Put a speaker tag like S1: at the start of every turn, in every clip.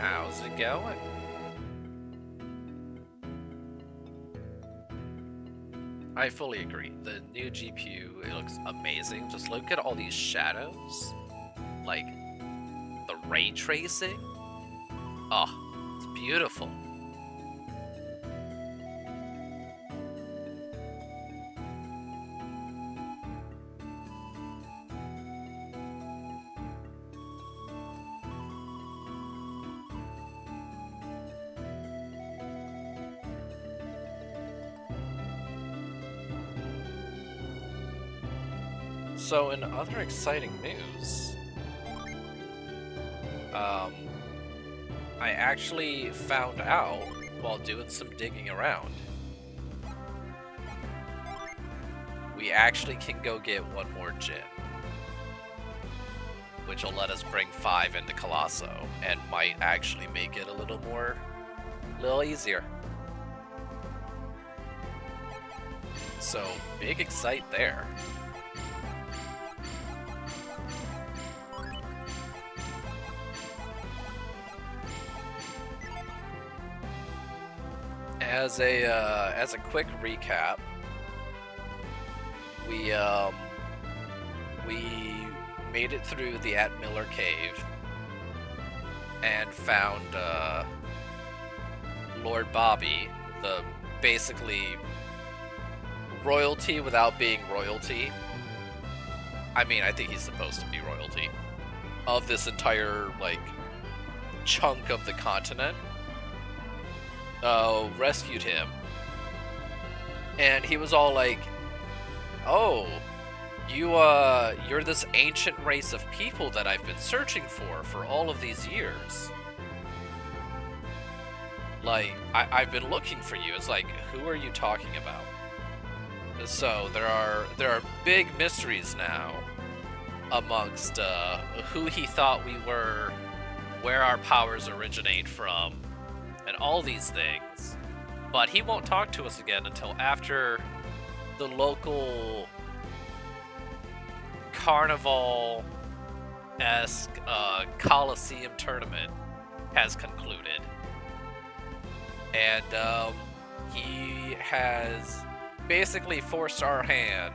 S1: How's it going? I fully agree. The new GPU, it looks amazing. Just look at all these shadows. Like, the ray tracing. Oh, it's beautiful. So, in other exciting news, um, I actually found out while doing some digging around, we actually can go get one more gin, which will let us bring 5 into Colosso, and might actually make it a little easier. So, big excite there. As a quick recap, we made it through the Miller Cave and found Lord Bobby, the basically royalty without being royalty. I mean, I think he's supposed to be royalty of this entire like chunk of the continent. Rescued him, and he was all like, "Oh, you're this ancient race of people that I've been searching for all of these years. Like, I've been looking for you." It's like, who are you talking about? So there are big mysteries now amongst who he thought we were, where our powers originate from, and all these things. But he won't talk to us again until after the local carnival-esque Coliseum tournament has concluded. And he has basically forced our hand.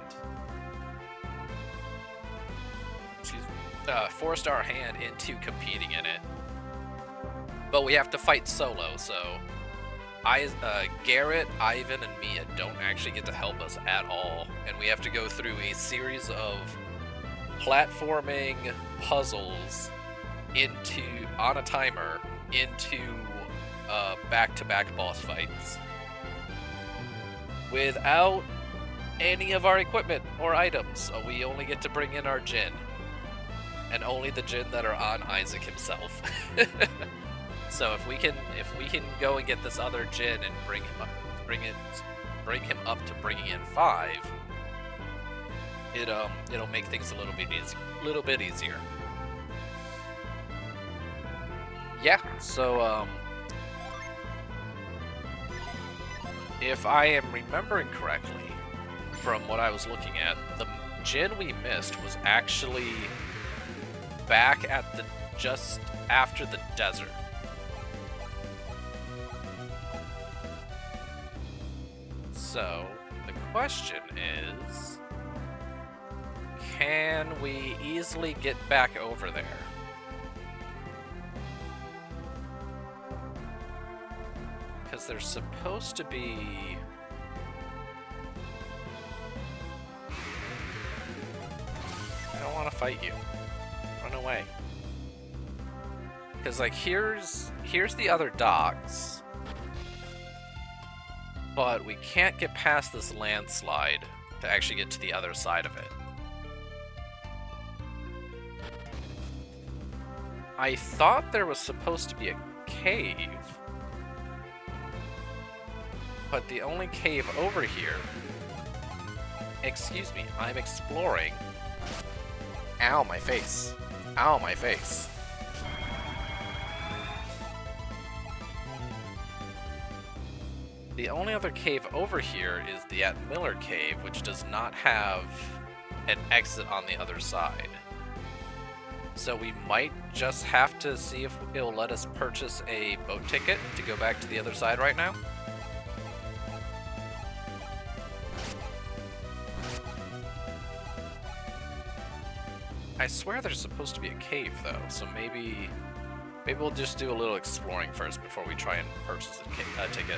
S1: Forced our hand into competing in it. But we have to fight solo, so Garrett, Ivan, and Mia don't actually get to help us at all, and we have to go through a series of platforming puzzles on a timer into back-to-back boss fights without any of our equipment or items. So we only get to bring in our Jin, and only the Jin that are on Isaac himself. So if we can go and get this other Jin and bring him up to bringing in 5, it'll make things a little bit easier. Yeah. So if I am remembering correctly from what I was looking at, the Jin we missed was actually back at just after the desert. So, the question is, can we easily get back over there? Because there's supposed to be... I don't want to fight you. Run away. Because, like, here's the other docks. But we can't get past this landslide to actually get to the other side of it. I thought there was supposed to be a cave, but the only cave over here... Excuse me, I'm exploring. Ow, my face. Ow, my face. The only other cave over here is the Miller Cave, which does not have an exit on the other side. So we might just have to see if it'll let us purchase a boat ticket to go back to the other side right now. I swear there's supposed to be a cave, though, so maybe we'll just do a little exploring first before we try and purchase a ticket.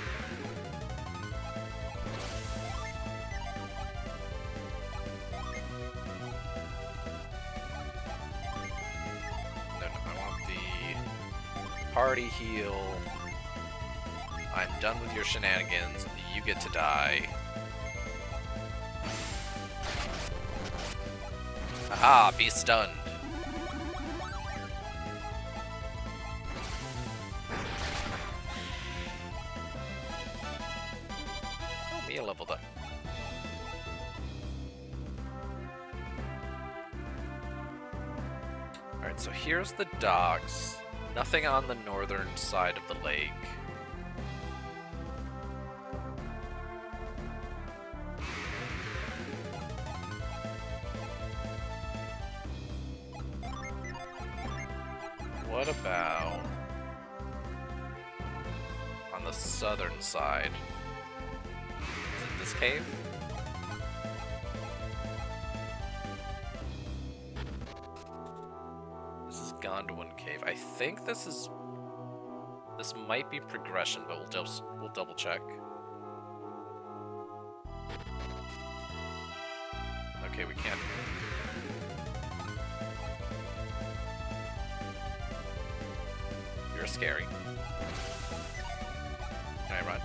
S1: No, I want the party heal. I'm done with your shenanigans. You get to die. Aha, be stunned. Oh, Mia leveled up. Alright, so here's the docks. Nothing on the northern side of the lake. What about on the southern side? Is it this cave? This is Gondolin Cave. I think this might be progression, but we'll double check. Okay, we can't. You're scary. Can I run?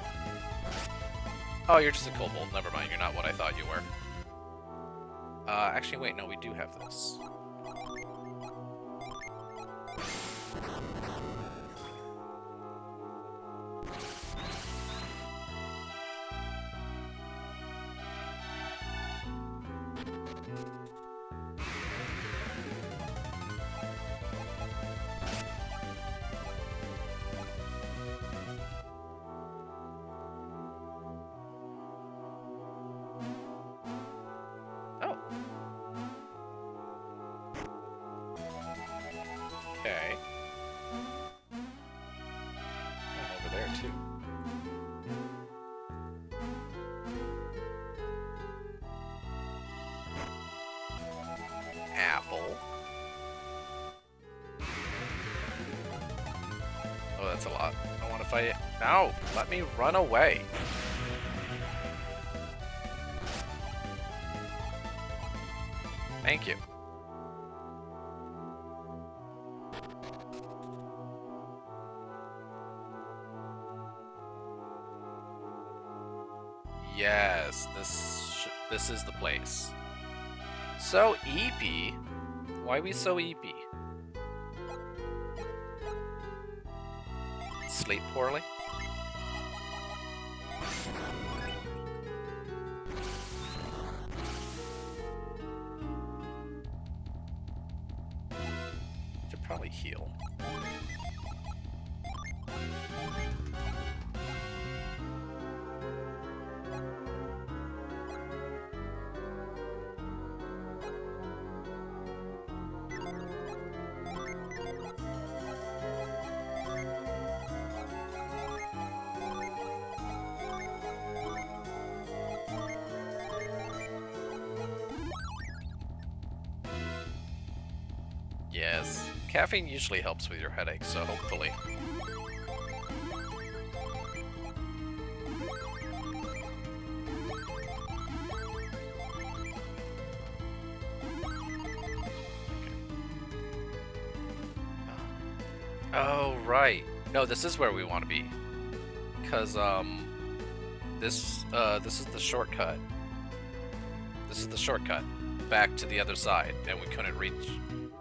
S1: Oh, you're just a kobold. Never mind, you're not what I thought you were. Actually, wait, no, we do have this. Okay. Oh, over there, too. Apple. Oh, that's a lot. I want to fight it. No! Let me run away. Thank you. Yes, this is the place. So eepy. Why we so eepy? Sleep poorly? Should probably heal. Yes. Caffeine usually helps with your headache, so hopefully. Oh, right. No, this is where we want to be. Because, this is the shortcut. This is the shortcut back to the other side, and we couldn't reach.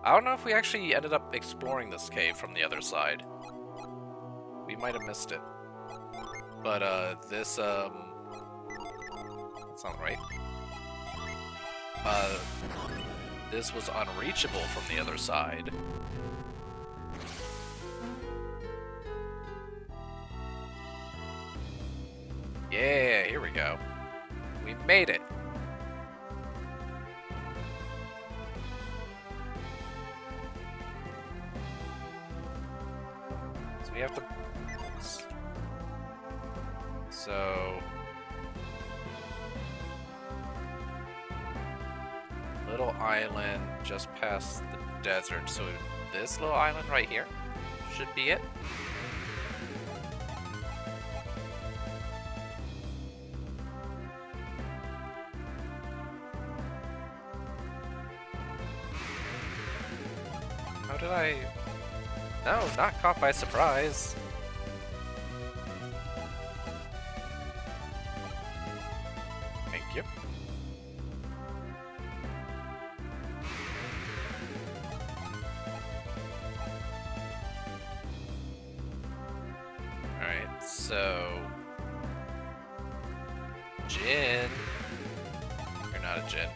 S1: I don't know if we actually ended up exploring this cave from the other side. We might have missed it. But, that's not right. This was unreachable from the other side. Yeah, here we go. We made it. We have to... So... Little island just past the desert. So this little island right here should be it. How did I... No, not caught by surprise. Thank you. Alright, so... Jin. You're not a Jin.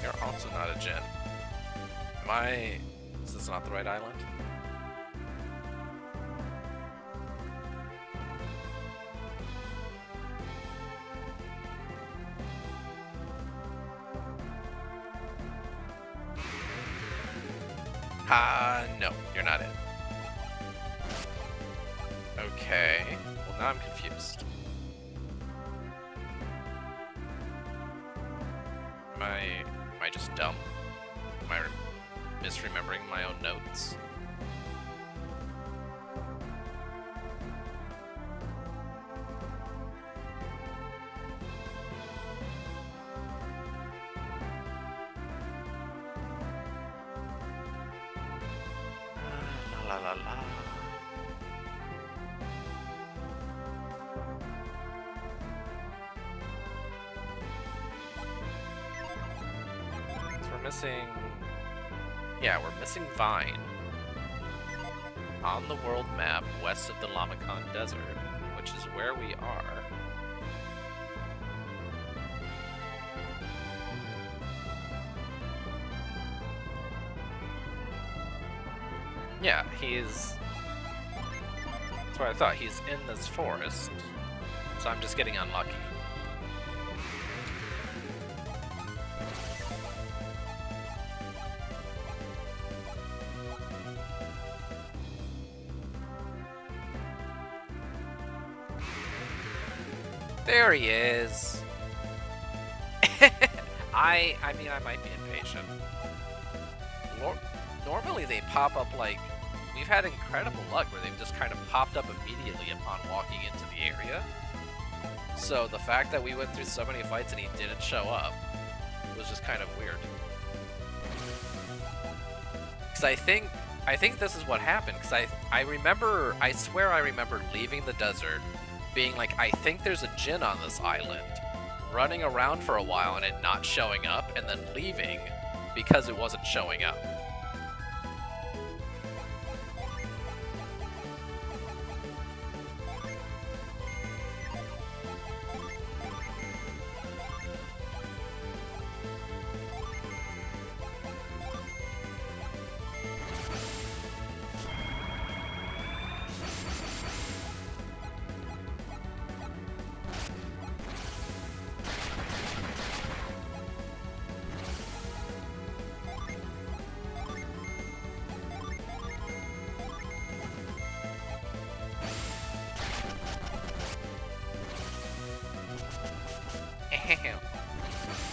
S1: You're also not a Jin. Am I... Is this not the right island? No, you're not it. Okay. Well, now I'm confused. Am I just dumb? Am I misremembering my own notes? La la la. So we're missing... Yeah, we're missing Vine. On the world map, west of the Lamakan Desert, which is where we are. Yeah, he's... That's what I thought. He's in this forest. So I'm just getting unlucky. There he is. I mean, I might be impatient. Normally they pop up like... We've had incredible luck where they've just kind of popped up immediately upon walking into the area. So the fact that we went through so many fights and he didn't show up was just kind of weird. Because I think this is what happened. Because I swear I remember leaving the desert, being like, I think there's a Jin on this island, running around for a while and it not showing up, and then leaving because it wasn't showing up.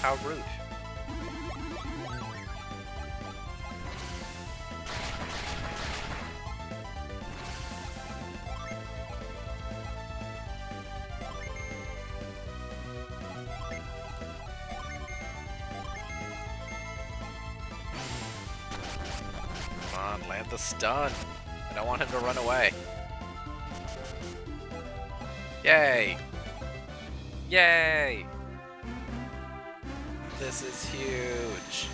S1: How rude. Come on, land the stun. I don't want him to run away. Yay! Yay! This is huge.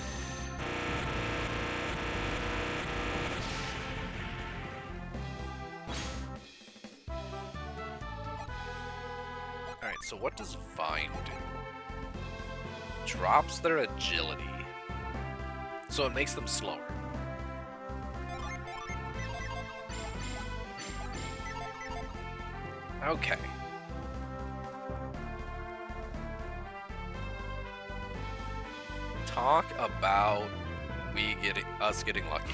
S1: Alright, so what does Vine do? Drops their agility. So it makes them slower. Okay. Talk about us getting lucky.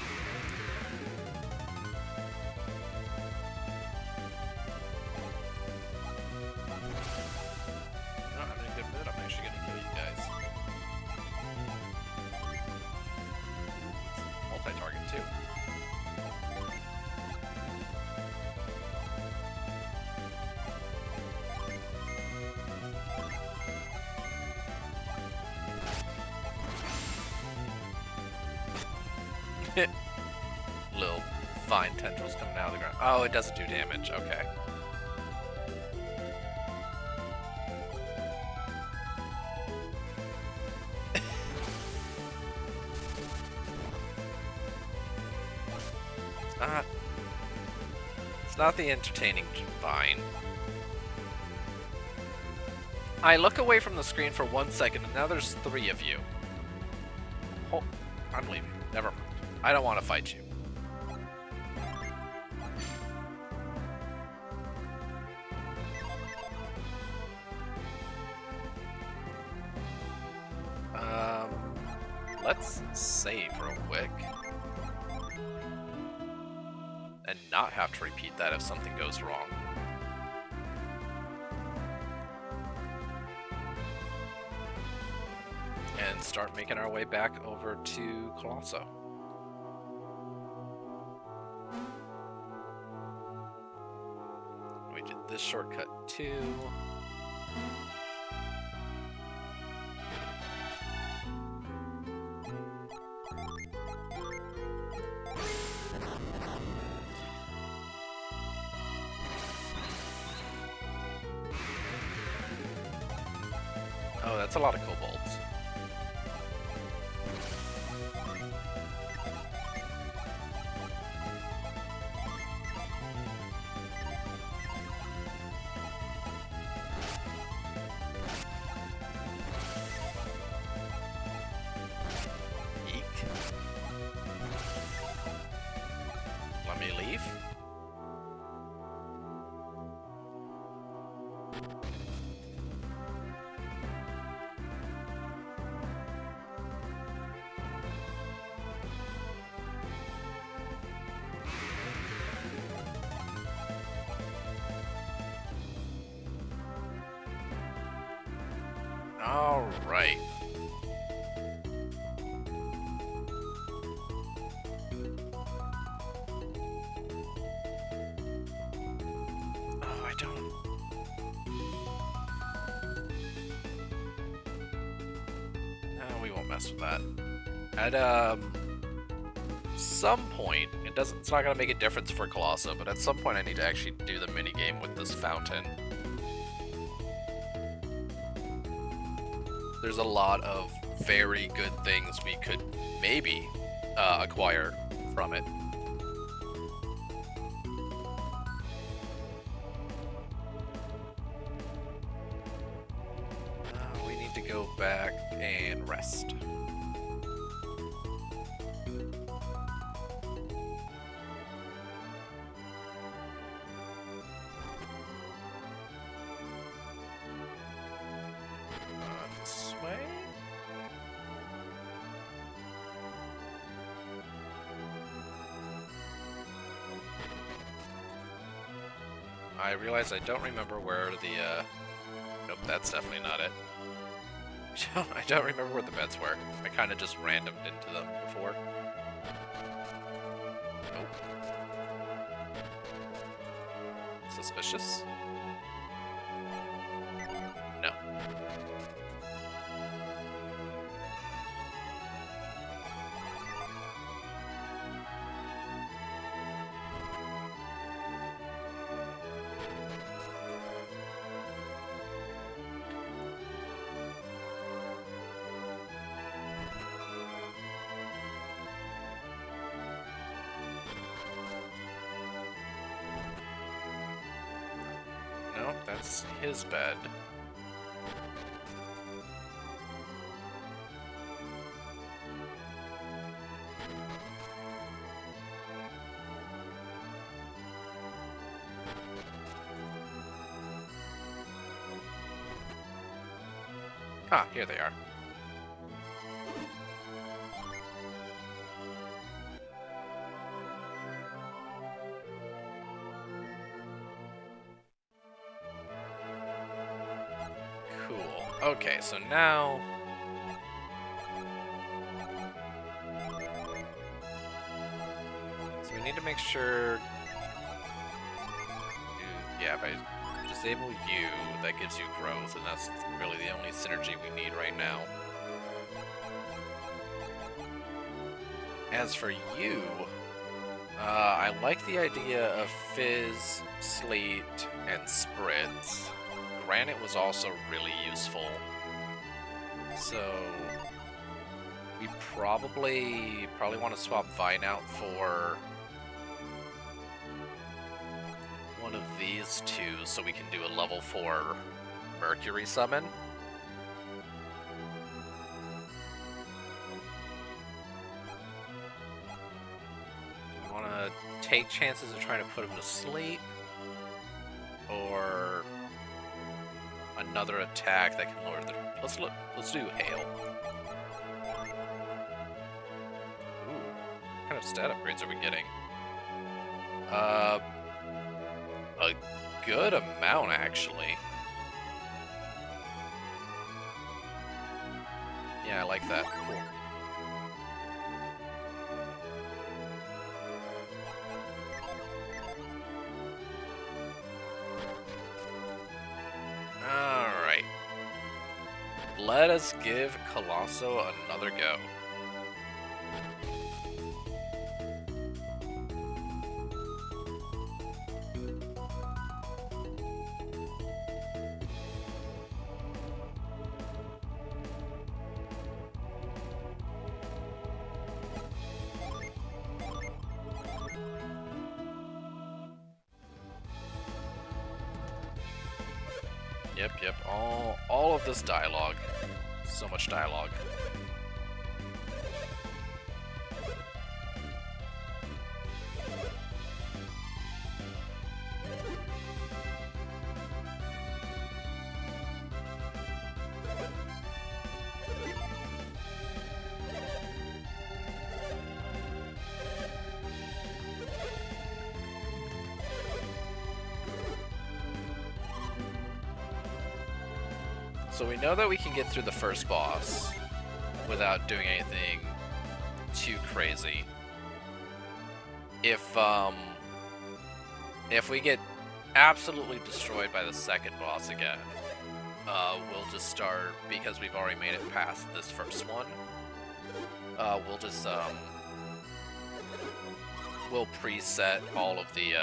S1: No, I'm in a good mood. I'm actually gonna kill you guys. It's multi-target too. Little fine tendrils coming out of the ground. Oh, it doesn't do damage. Okay. It's not. It's not the entertaining vine. I look away from the screen for 1 second, and now there's 3 of you. Oh, I'm leaving. Never mind. I don't want to fight you. Let's save real quick. And not have to repeat that if something goes wrong. And start making our way back over to Colosso. We did this shortcut too. Oh, that's a lot of kobolds. Eek. Let me leave. All right. Oh, I don't. No, we won't mess with that. At some point, it's not gonna make a difference for Colosso, but at some point I need to actually do the mini game with this fountain. There's a lot of very good things we could maybe acquire from it. We need to go back and rest. This way? I realize I don't remember where the, nope, that's definitely not it. I don't remember where the beds were. I kind of just randomed into them before. Nope. Suspicious? No. Nope, that's his bed. Ah, here they are. Cool. Okay, so now... So we need to make sure... Yeah, if I disable you, that gives you growth, and that's really the only synergy we need right now. As for you, I like the idea of Fizz, Sleet, and Spritz. Granite was also really useful. So we probably want to swap Vine out for one of these two so we can do a level 4 Mercury summon. Do we want to take chances of trying to put him to sleep? Or another attack that can lower the... Let's do Hail. Ooh, what kind of stat upgrades are we getting? A good amount, actually. Yeah, I like that. Cool. Alright. Let us give Colosso another go. Yep. All of this dialogue. So much dialogue. So we know that we can get through the first boss without doing anything too crazy. If we get absolutely destroyed by the second boss again, we'll just start, because we've already made it past this first one, we'll just we'll preset all of the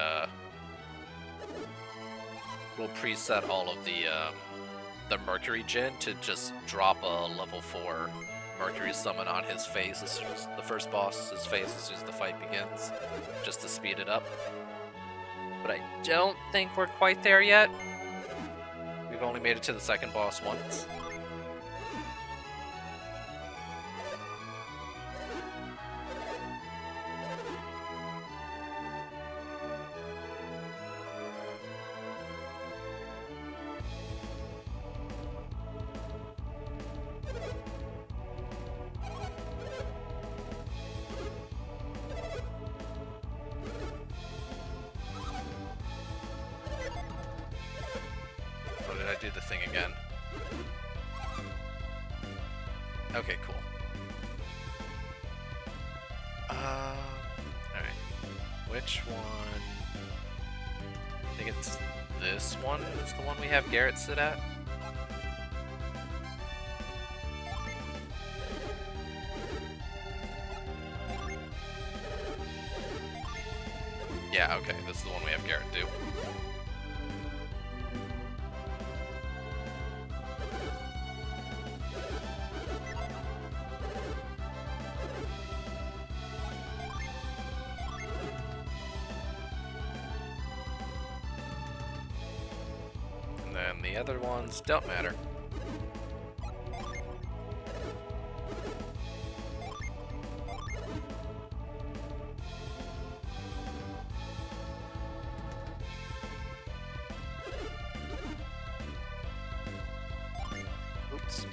S1: Mercury Gen to just drop a level 4 Mercury summon on his face as soon as the first boss's face, as soon as the fight begins, just to speed it up. But I don't think we're quite there yet. We've only made it to the second boss once. Do the thing again. Okay, cool. Alright. Which one? I think it's this one is the one we have Garrett sit at. Yeah, okay, this is the one we have Garrett do. And the other ones don't matter. Oops.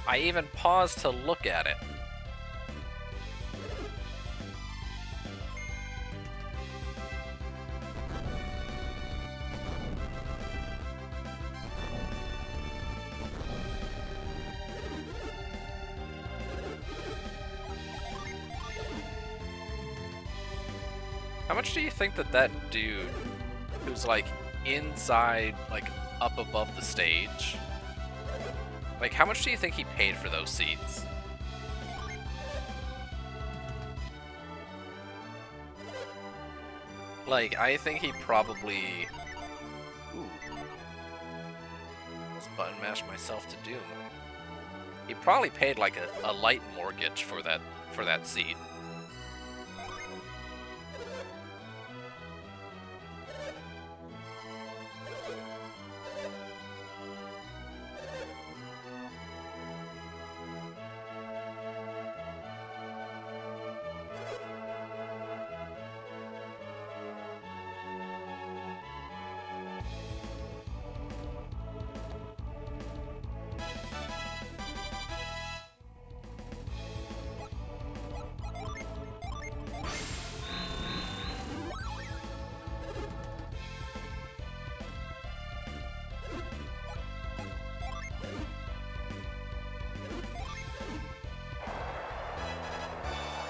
S1: I even paused to look at it. How much do you think that dude who's like inside, like up above the stage, like how much do you think he paid for those seats? Like, I think he probably... Ooh. Let's button mash myself to doom. He probably paid like a light mortgage for that seat.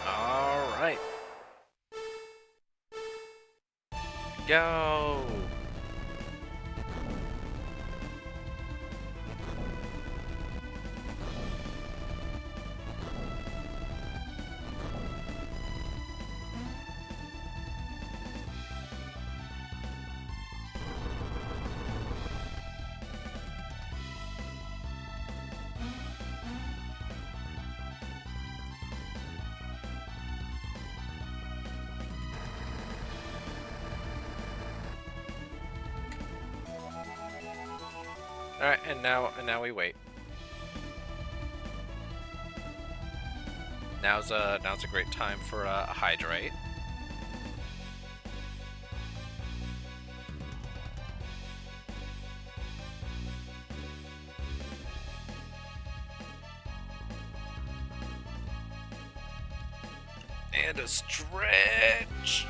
S1: Alright. Go! Alright, and now we wait. Now's a great time for a hydrate. And a stretch.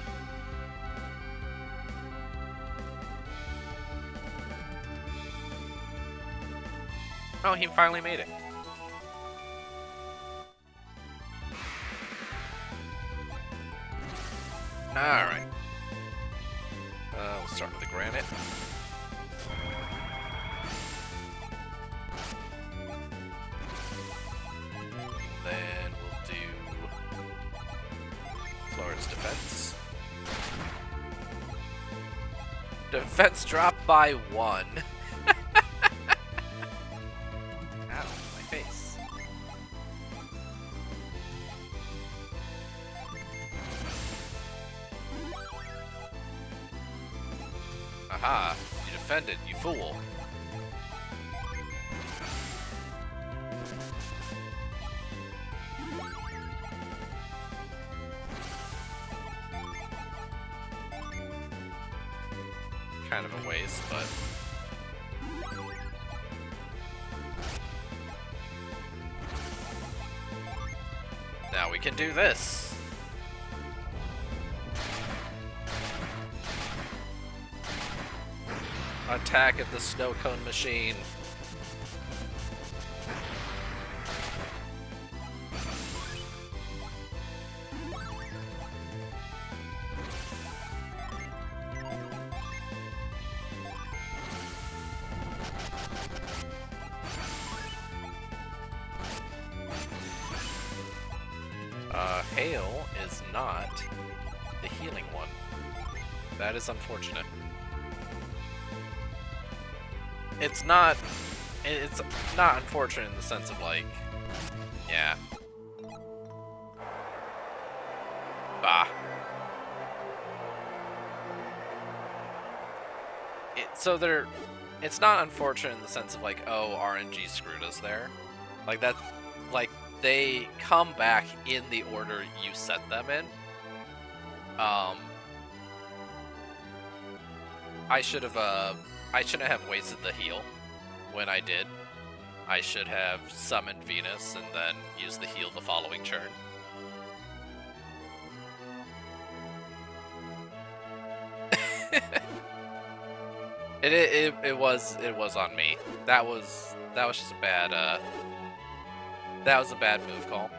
S1: Oh, he finally made it. Alright. We'll start with the granite. Then we'll do Florida's defense. Defense drop by 1. Aha, you defended, you fool. Kind of a waste, but... Now we can do this. Attack of the snow cone machine. Hail is not the healing one. That is unfortunate. It's not unfortunate in the sense of like, yeah. Bah. It's not unfortunate in the sense of like, oh, RNG screwed us there. Like that, like they come back in the order you set them in. I shouldn't have wasted the heal when I did. I should have summoned Venus and then used the heal the following turn. It was on me. That was just a bad that was a bad move call.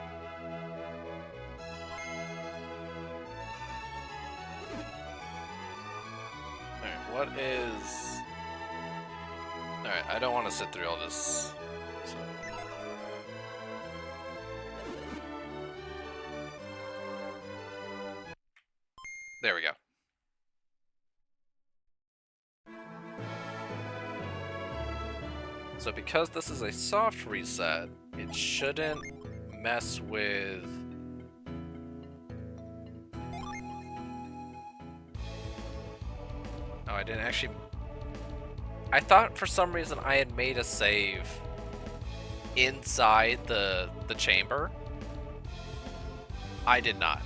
S1: Alright, what is... Alright, I don't want to sit through all this. So... There we go. So because this is a soft reset, it shouldn't mess with... Oh, I didn't actually... I thought for some reason I had made a save inside the chamber. I did not.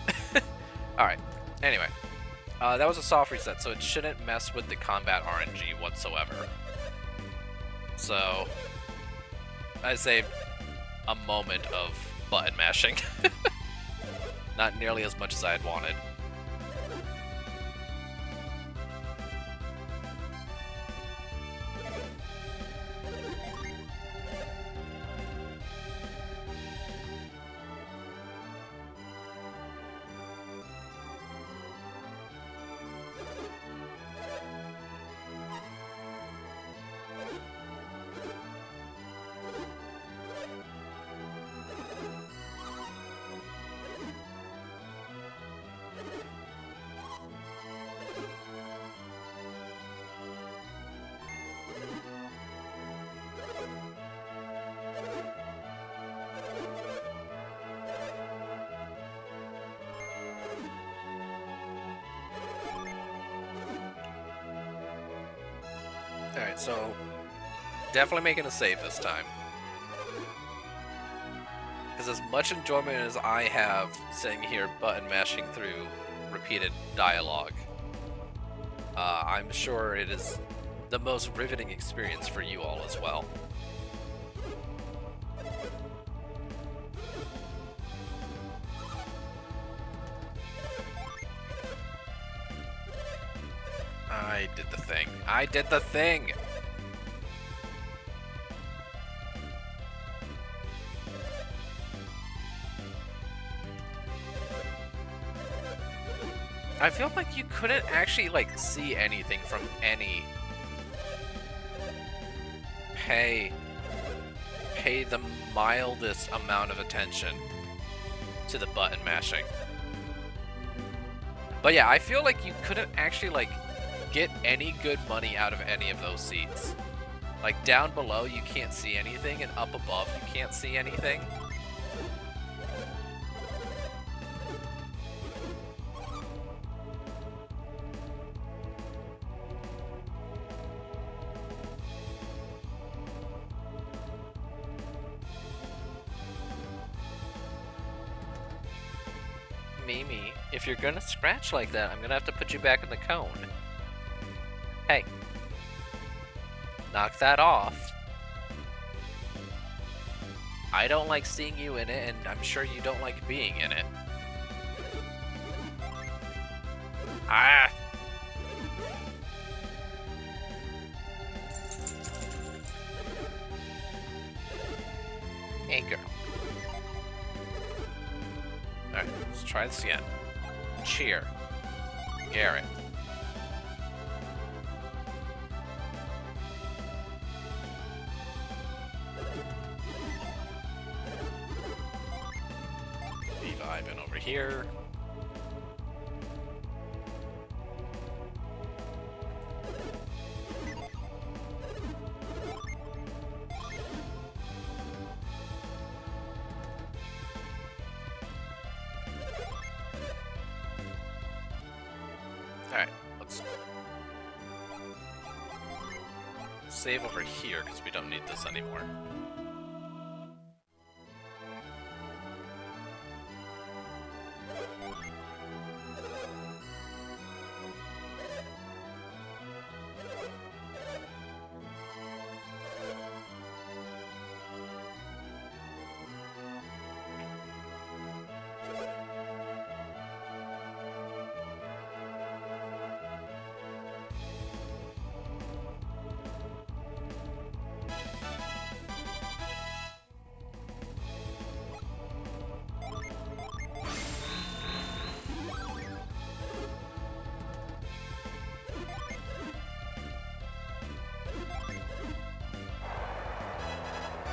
S1: Alright, anyway. That was a soft reset, so it shouldn't mess with the combat RNG whatsoever. So, I saved a moment of button mashing. Not nearly as much as I had wanted. Alright, so definitely making a save this time. Because as much enjoyment as I have sitting here button mashing through repeated dialogue, I'm sure it is the most riveting experience for you all as well. I did the thing. I did the thing! I feel like you couldn't actually, like, see anything from any... Pay the mildest amount of attention to the button mashing. But yeah, I feel like you couldn't actually, like, get any good money out of any of those seats. Like, down below you can't see anything, and up above you can't see anything. Mimi, if you're gonna scratch like that, I'm gonna have to put you back in the cone. Hey. Knock that off. I don't like seeing you in it, and I'm sure you don't like being in it. Ah! Hey, girl. Alright, let's try this again. Cheer. Garrett. Leave Ivan over here. Alright, let's save over here because we don't need this anymore.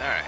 S1: Alright.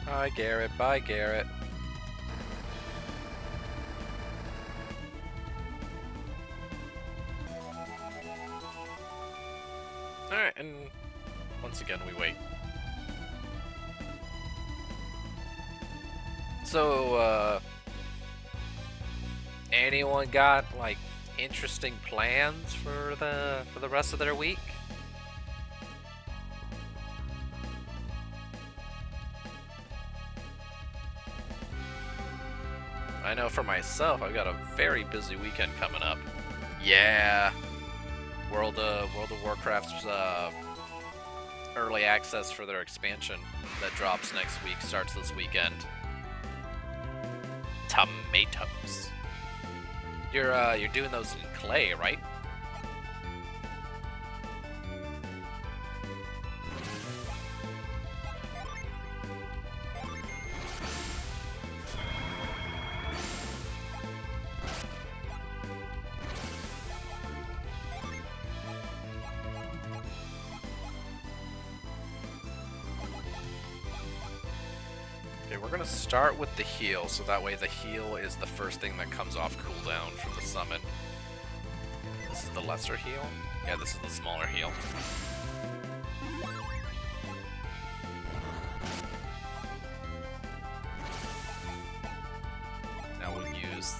S1: Hi, Garrett. Bye, Garrett. Alright, and once again, we wait. So, anyone got, like, interesting plans for the rest of their week? I know for myself, I've got a very busy weekend coming up. Yeah, World of Warcraft's early access for their expansion that drops next week starts this weekend. Tomatoes. You're doing those in clay, right? We're gonna start with the heal, so that way the heal is the first thing that comes off cooldown from the summon. This is the lesser heal? Yeah, this is the smaller heal. Now we'll use...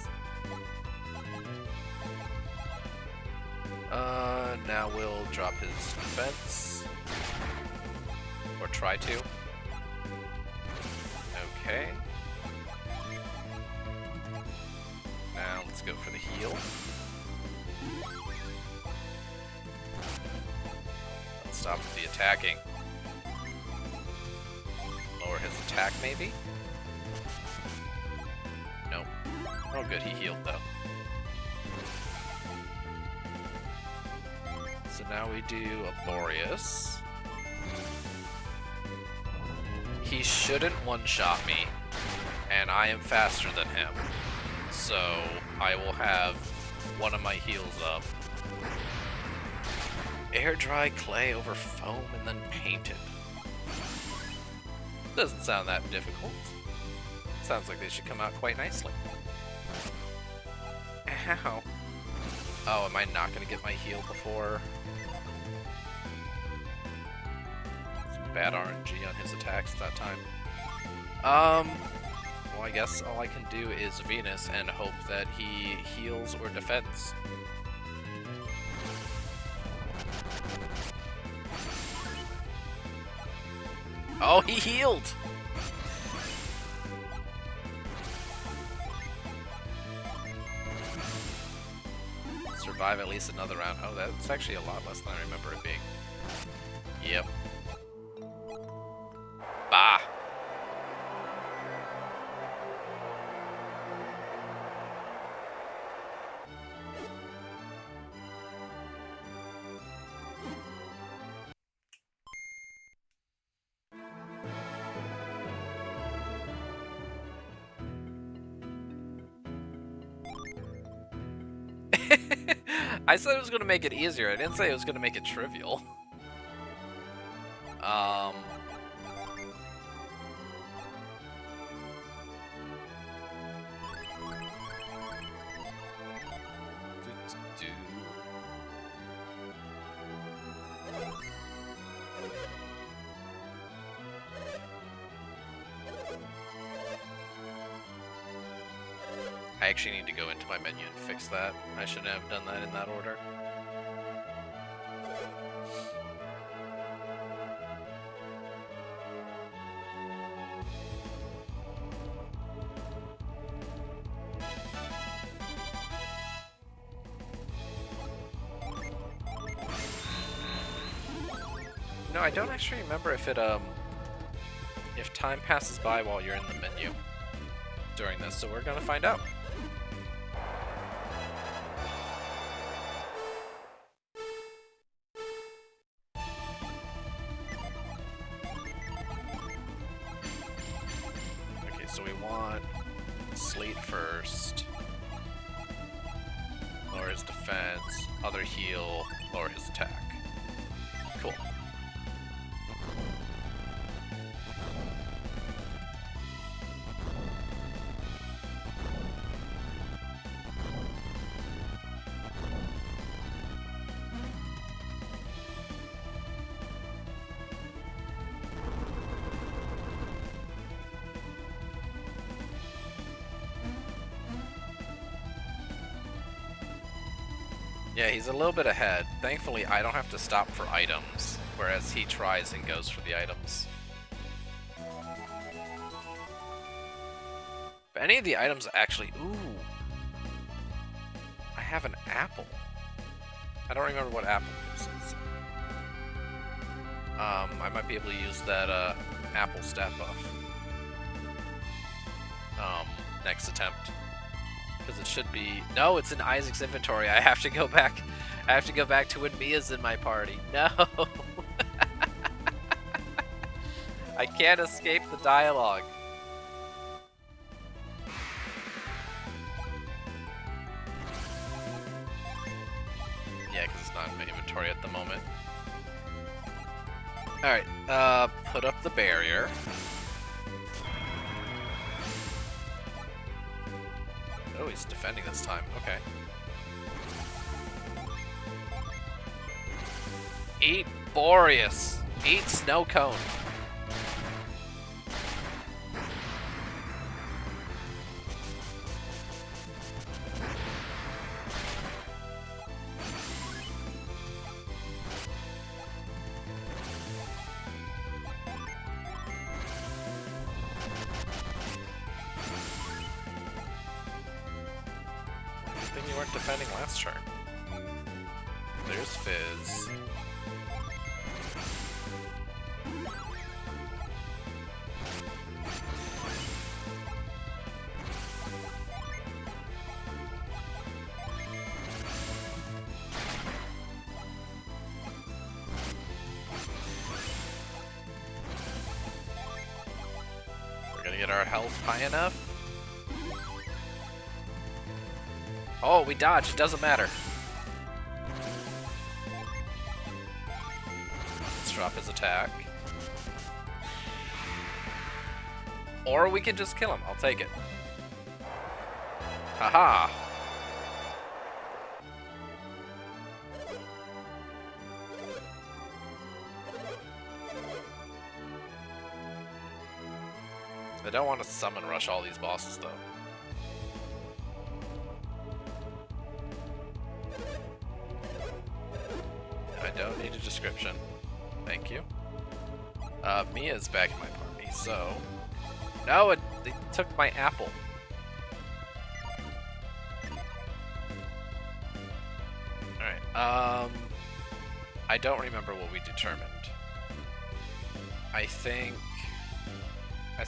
S1: now we'll drop his defense. Or try to. Okay. Now let's go for the heal. Let's stop with the attacking. Lower his attack, maybe? Nope. Oh good, he healed though. So now we do a Boreas. He shouldn't one-shot me, and I am faster than him, so I will have one of my heals up. Air dry clay over foam and then paint it. Doesn't sound that difficult. Sounds like they should come out quite nicely. Ow. Oh, am I not going to get my heal before? Bad RNG on his attacks that time. Well, I guess all I can do is Venus and hope that he heals or defends. Oh, he healed! Survive at least another round. Oh, that's actually a lot less than I remember it being. Yep. Bah! I said it was going to make it easier. I didn't say it was going to make it trivial. I actually need to go into my menu and fix that. I shouldn't have done that in that order. No, I don't actually remember if it if time passes by while you're in the menu during this, so we're gonna find out. Okay, so we want Sleet first. Lower his defense, other heal, lower his attack. Cool. Yeah, he's a little bit ahead. Thankfully, I don't have to stop for items, whereas he tries and goes for the items. If any of the items actually... Ooh. I have an apple. I don't remember what apple this is. I might be able to use that apple stat buff. Next attempt. Because it should be... No, it's in Isaac's inventory. I have to go back. I have to go back to when Mia's in my party. No! I can't escape the dialogue. Yeah, because it's not in my inventory at the moment. Alright, put up the barrier. Oh, he's defending this time. Okay. Eat Boreas. Eat Snow Cone. You weren't defending last turn. There's Fizz. We're gonna get our health high enough. Oh, we dodged. It doesn't matter. Let's drop his attack. Or we can just kill him. I'll take it. Haha. I don't want to summon rush all these bosses, though. I don't need a description. Thank you. Mia's back in my party, so... No, they took my apple. Alright, I don't remember what we determined. I think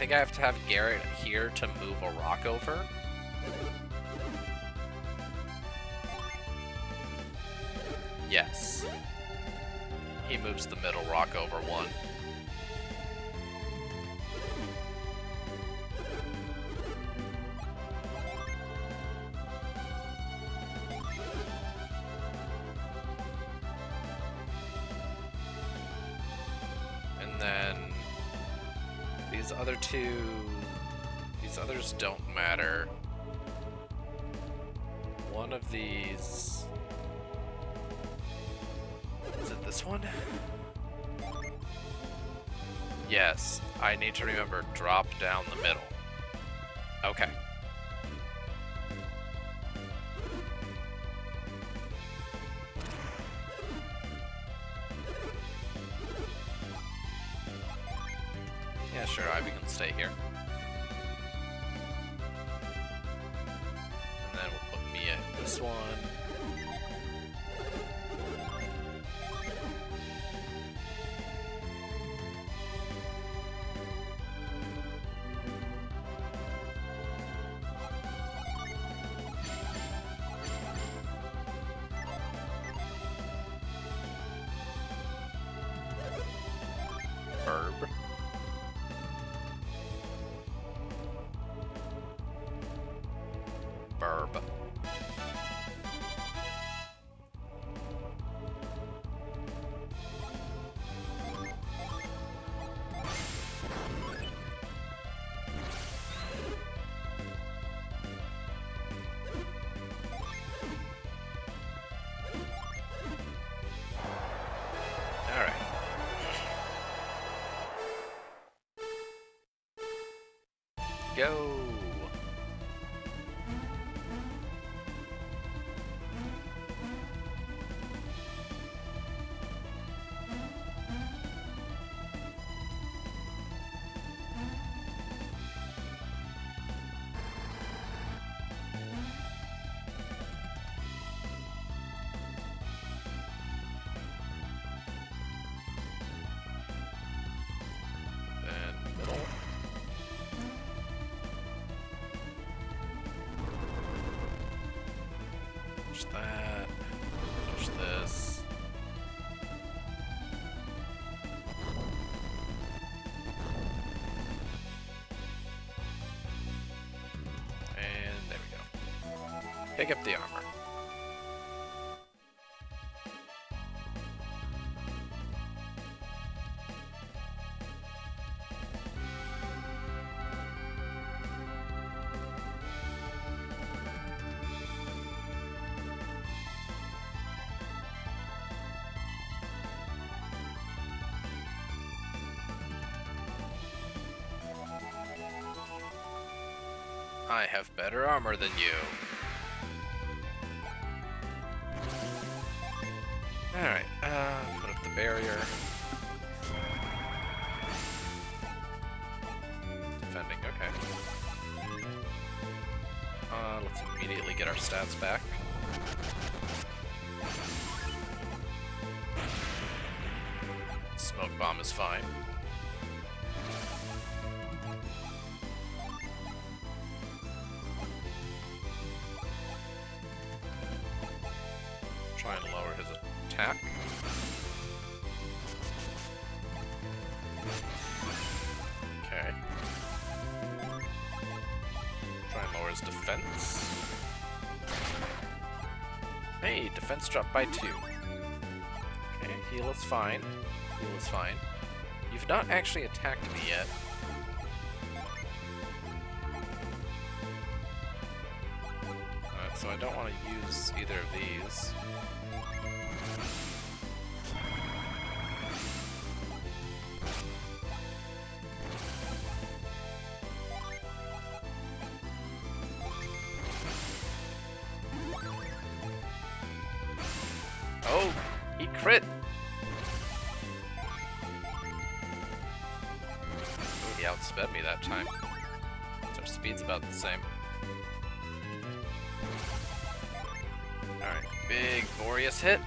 S1: I have to have Garrett here to move a rock over. Yes. He moves the middle rock over one. And then these other two, these others don't matter. One of these... Is it this one? Yes, I need to remember, drop down the middle. Okay. Yeah, sure, Ivy can stay here. And then we'll put Mia in this one. barb. Alright. Go! Then middle. Push that. Push this. And there we go. Pick up the armor. I have better armor than you. Alright, put up the barrier. Defending, okay. Let's immediately get our stats back. Smoke bomb is fine. Try and lower his attack. Okay. Try and lower his defense. Hey, defense dropped by 2. Okay, heal is fine. Heal is fine. You've not actually attacked me yet. So I don't want to use either of these. Oh, he crit! Ooh, he outsped me that time. So our speed's about the same. Alright, big Boreas hit.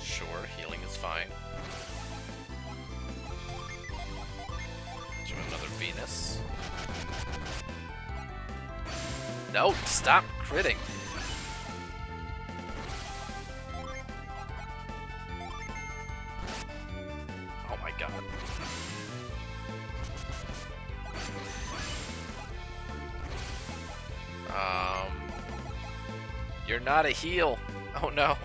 S1: Sure, healing is fine. Do another Venus. No, stop critting. Oh my god. You're not a heal. Oh no.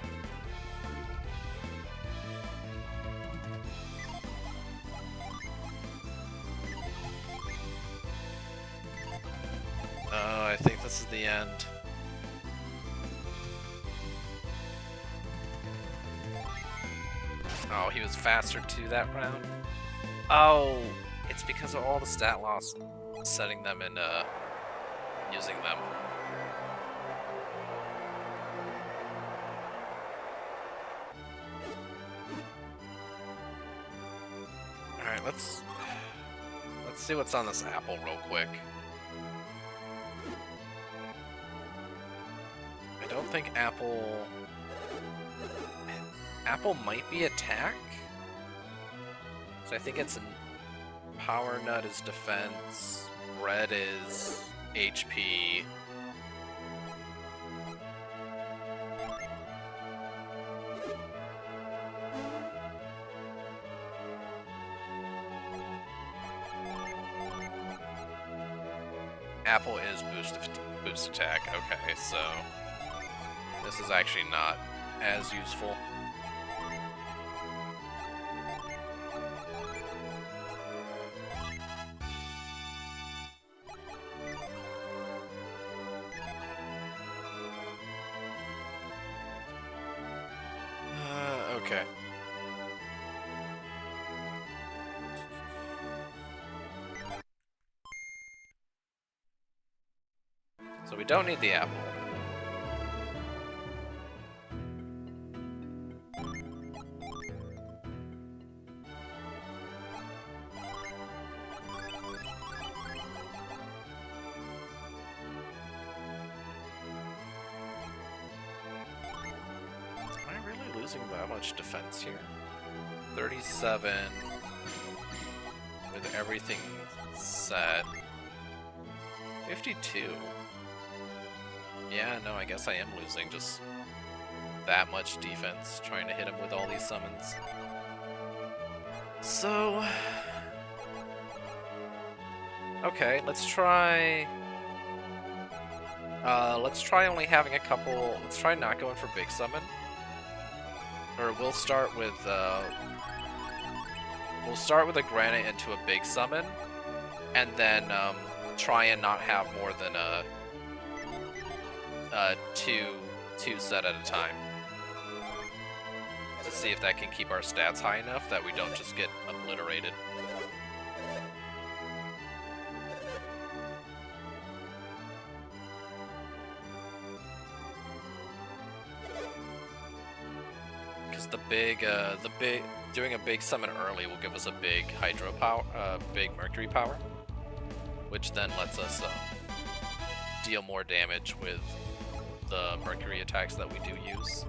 S1: Oh, I think this is the end. Oh, he was faster too that round. Oh, it's because of all the stat loss, setting them and using them. All right, let's see what's on this apple real quick. I don't think apple might be attack. So I think it's power nut is defense, red is HP. Apple is boost attack. Okay, so this is actually not as useful. Okay. So we don't need the apple. Am I really losing that much defense here? 37 with everything set. 52. Yeah, no, I guess I am losing just that much defense trying to hit him with all these summons. So, okay, let's try only having a couple. Let's try not going for big summon. Or we'll start with a granite into a big summon, and then try and not have more than two set at a time, to see if that can keep our stats high enough that we don't just get obliterated. Because doing a big summon early will give us a big hydro power, big mercury power, which then lets us deal more damage with the mercury attacks that we do use.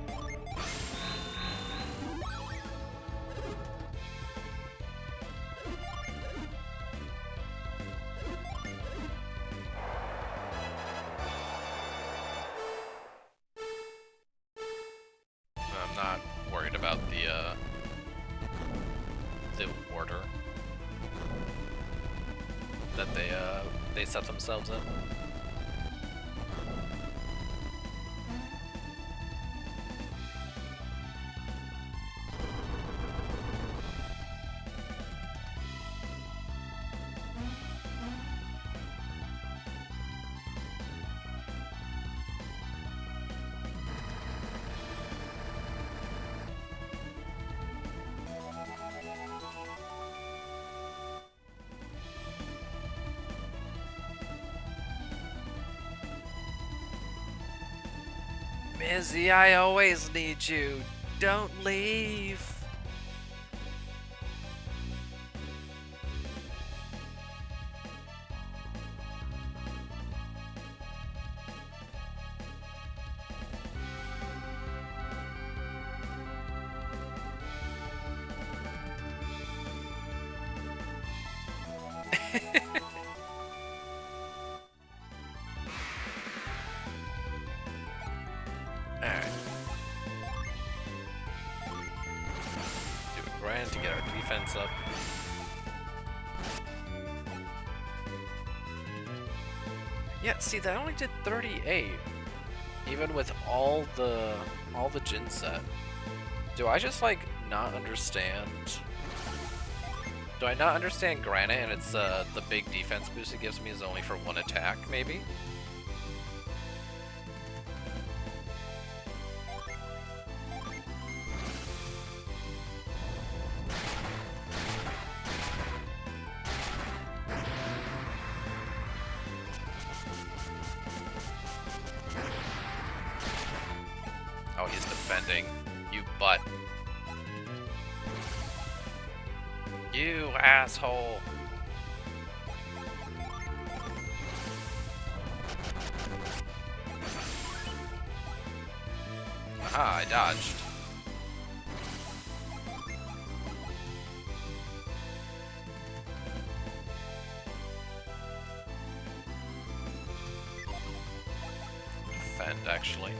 S1: I'm not worried about the order that they set themselves in. Mizzy, I always need you. Don't leave. Alright. Do a grand to get our defense up. Yeah, see, that only did 38. Even with all the Jin set. Do I just, like, not understand? Do I not understand Granite and it's the big defense boost it gives me is only for one attack, maybe? Oh, he's defending. You butt. You asshole. Aha, I dodged. Defend, actually.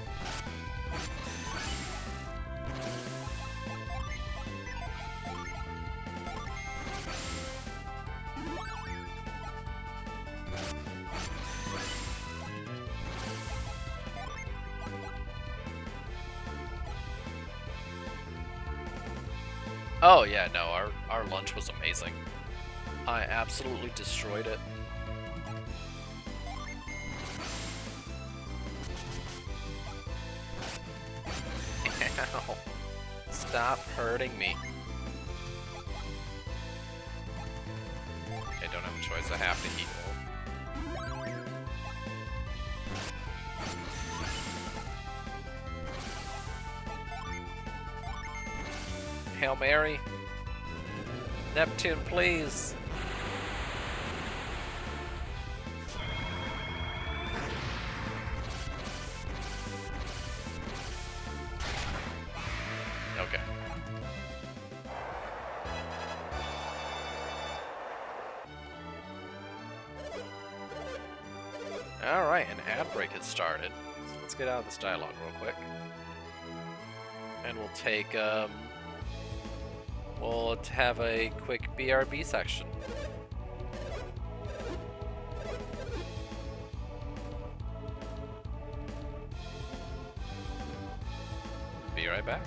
S1: Oh yeah, no, our lunch was amazing. I absolutely destroyed it. Ow. Stop hurting me. I don't have a choice, I have to heal. Hail Mary. Neptune, please. Okay. Alright, an ad break has started. So let's get out of this dialogue real quick. And we'll take, we'll have a quick BRB section. Be right back.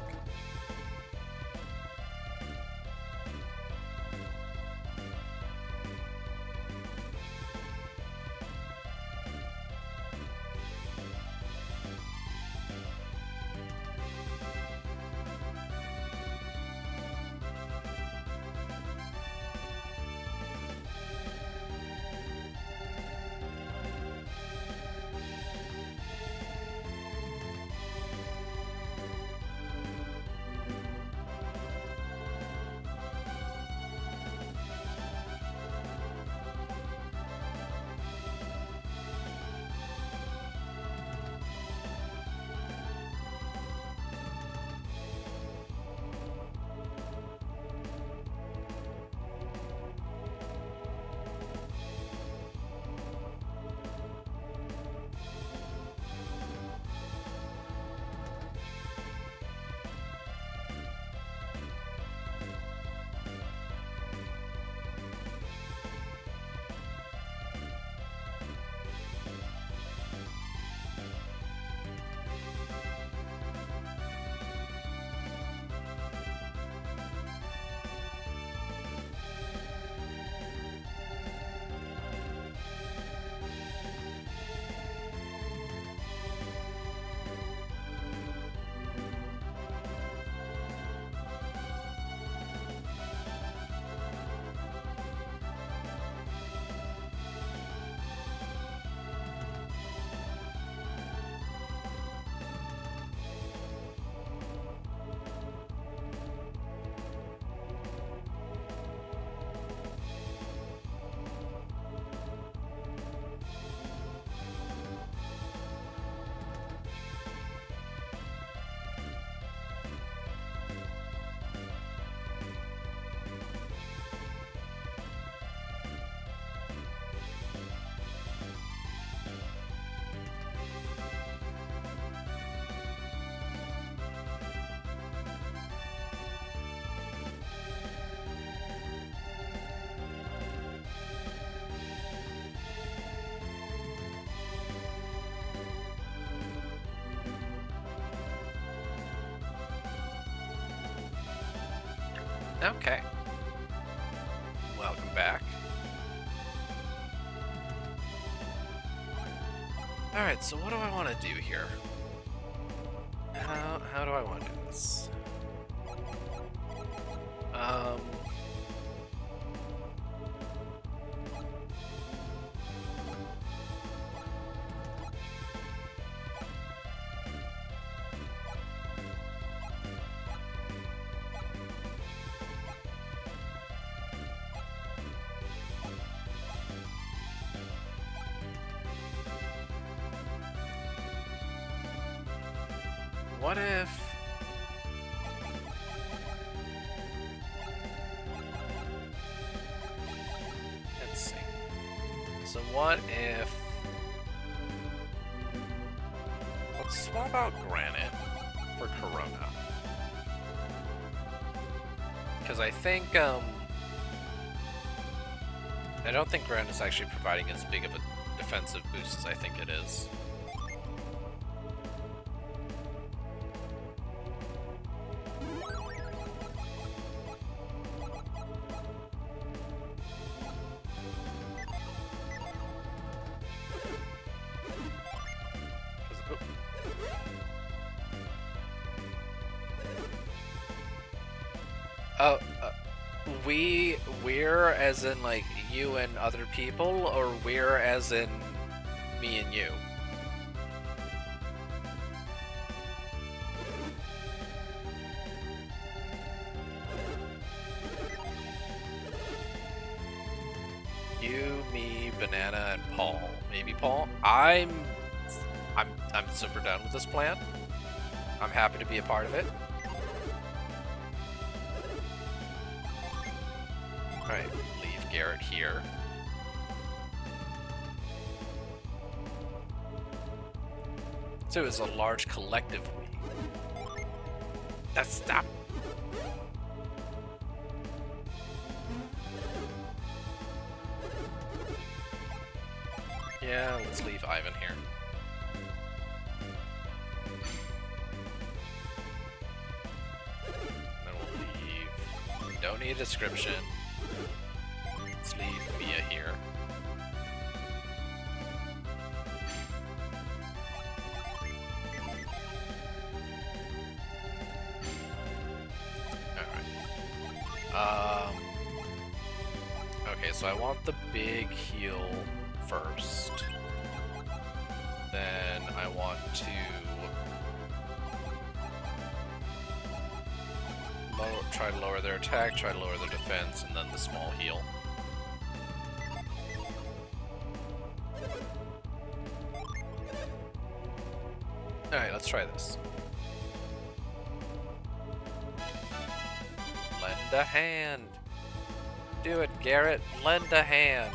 S1: Okay. Welcome back. Alright, so what do I want to do here? How do I want to do this? What if... Let's see. So what if... Let's swap out Granite for Corona. Because I think, I don't think Granite's actually providing as big of a defensive boost as I think it is. Uh, uh, we're as in like you and other people, or we're as in me and you? You, me, Banana, and Paul. Maybe Paul. I'm super down with this plan. I'm happy to be a part of it. Alright, leave Garrett here. So it's a large collective we. That's stop. Yeah, let's leave Ivan here. Then we'll leave. We don't need a description. Let's leave Mia here. Alright. Okay, so I want the big heal first. Then I want to try to lower their attack, try to lower their defense, and then the small heal. Alright, let's try this. Lend a hand. Do it, Garrett. Lend a hand.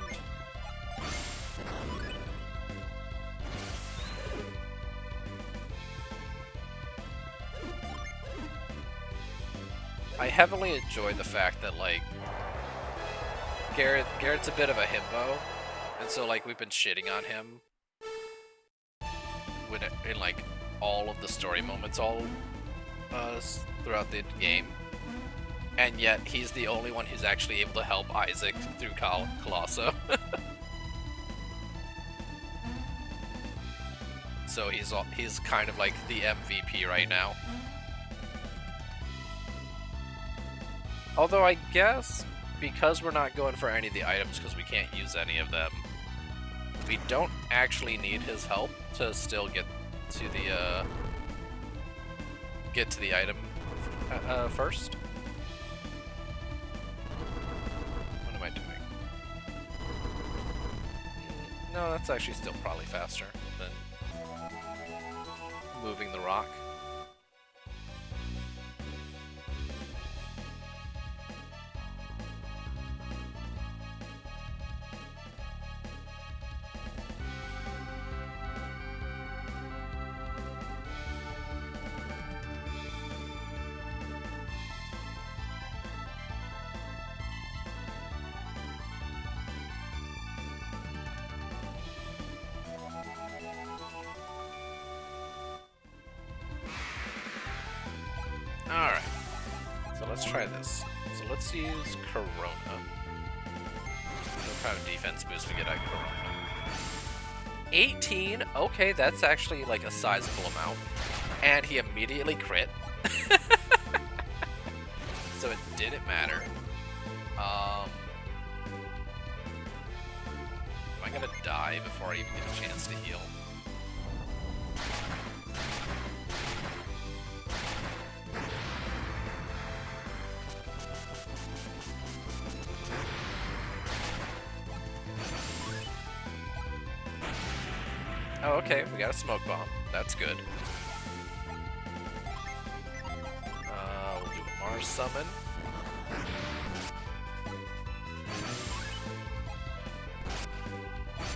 S1: I heavily enjoy the fact that, like, Garrett's a bit of a himbo, and so, like, we've been shitting on him in like, all of the story moments throughout the game. And yet, he's the only one who's actually able to help Isaac through Colosso. So he's kind of like the MVP right now. Although I guess, because we're not going for any of the items because we can't use any of them, we don't actually need his help to still get to the item first. What am I doing? No, that's actually still probably faster than moving the rock. Alright, so let's try this. So let's use Corona. What kind of defense boost we get out of Corona? 18? Okay, that's actually like a sizable amount. And he immediately crit. So it didn't matter. Am I gonna die before I even get a chance to heal? Oh, okay, we got a smoke bomb. That's good. We'll do a Mars summon.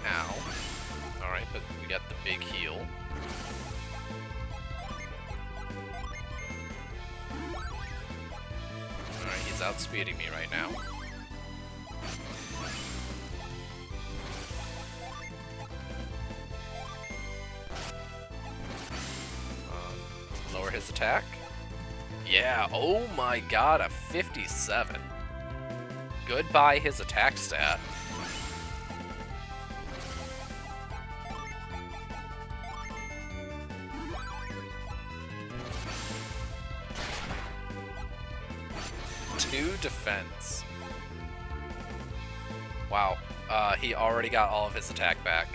S1: Ow. Alright, but we got the big heal. Alright, he's outspeeding me right now. Lower his attack. Yeah, oh my god, a 57. Goodbye his attack stat. 2 defense. Wow. He already got all of his attack back.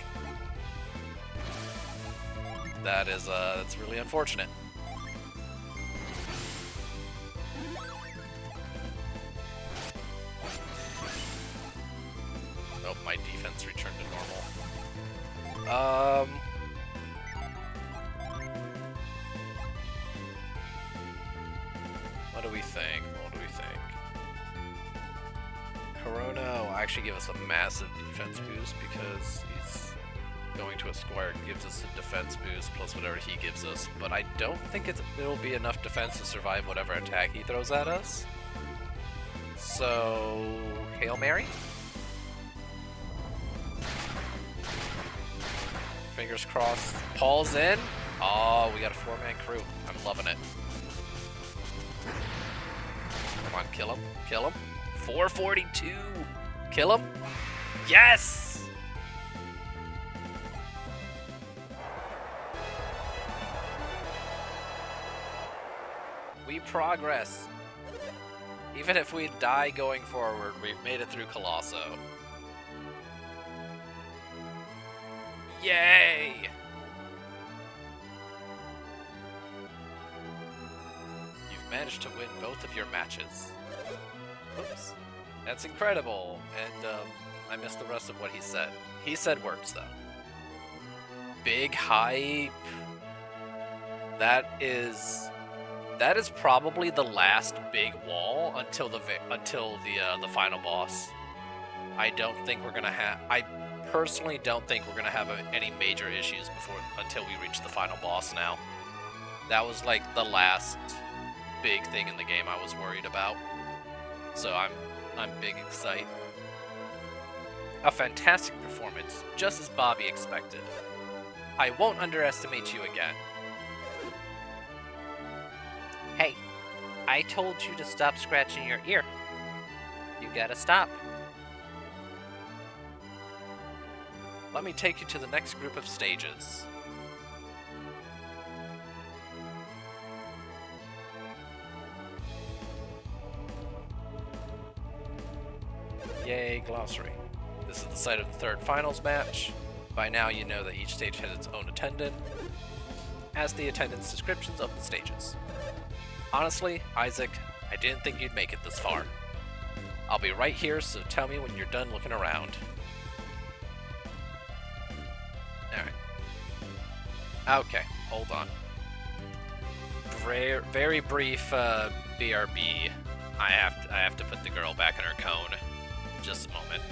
S1: That is, that's really unfortunate. Oh, my defense returned to normal. What do we think? What do we think? Corona will actually give us a massive defense boost because he's going to a square and gives us a defense boost plus whatever he gives us, but I don't think it'll be enough defense to survive whatever attack he throws at us. So, Hail Mary? Fingers crossed. Paul's in. Oh, we got a 4-man crew. I'm loving it. Come on, kill him. Kill him. 442. Kill him. Yes! We progress. Even if we die going forward, we've made it through Colosso. Yay! You've managed to win both of your matches. Oops. That's incredible. And I missed the rest of what he said. He said words, though. Big hype. That is probably the last big wall until the final boss. I personally don't think we're gonna have any major issues until we reach the final boss now. That was like the last big thing in the game I was worried about. So I'm big excited. A fantastic performance, just as Bobby expected. I won't underestimate you again. Hey, I told you to stop scratching your ear. You gotta stop. Let me take you to the next group of stages. Yay, glossary. This is the site of the third finals match. By now you know that each stage has its own attendant, as the attendant's descriptions of the stages. Honestly, Isaac, I didn't think you'd make it this far. I'll be right here, so tell me when you're done looking around. Alright. Okay, hold on. Very brief BRB. I have to put the girl back in her cone. Just a moment.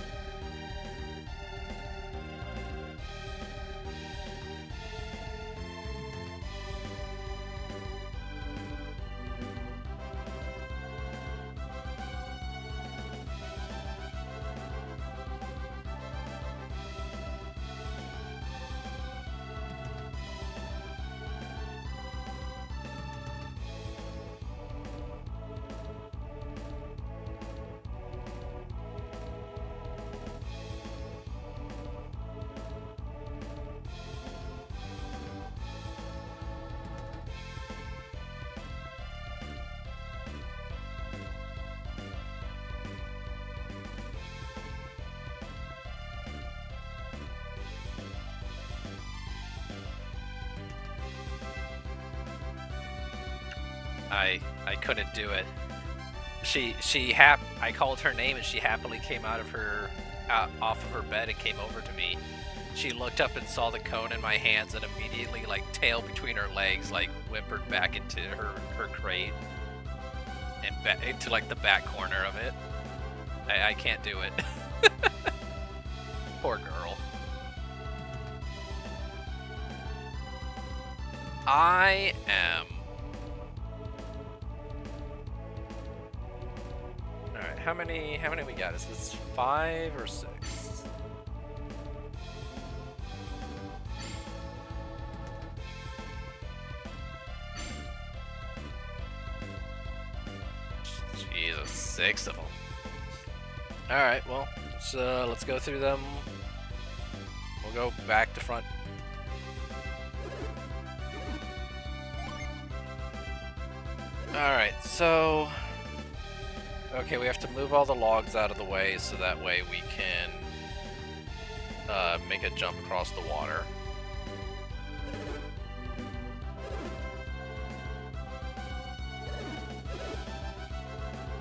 S1: I couldn't do it. I called her name and she happily came off of her bed and came over to me. She looked up and saw the cone in my hands and immediately, like, tail between her legs, like, whimpered back into her crate and into, like, the back corner of it. I can't do it. Poor girl. I am. Alright, how many we got? Is this 5 or 6? Jesus, 6 of them. Alright, well, let's go through them. We'll go back to front. Alright, so Okay, we have to move all the logs out of the way so that way we can make a jump across the water.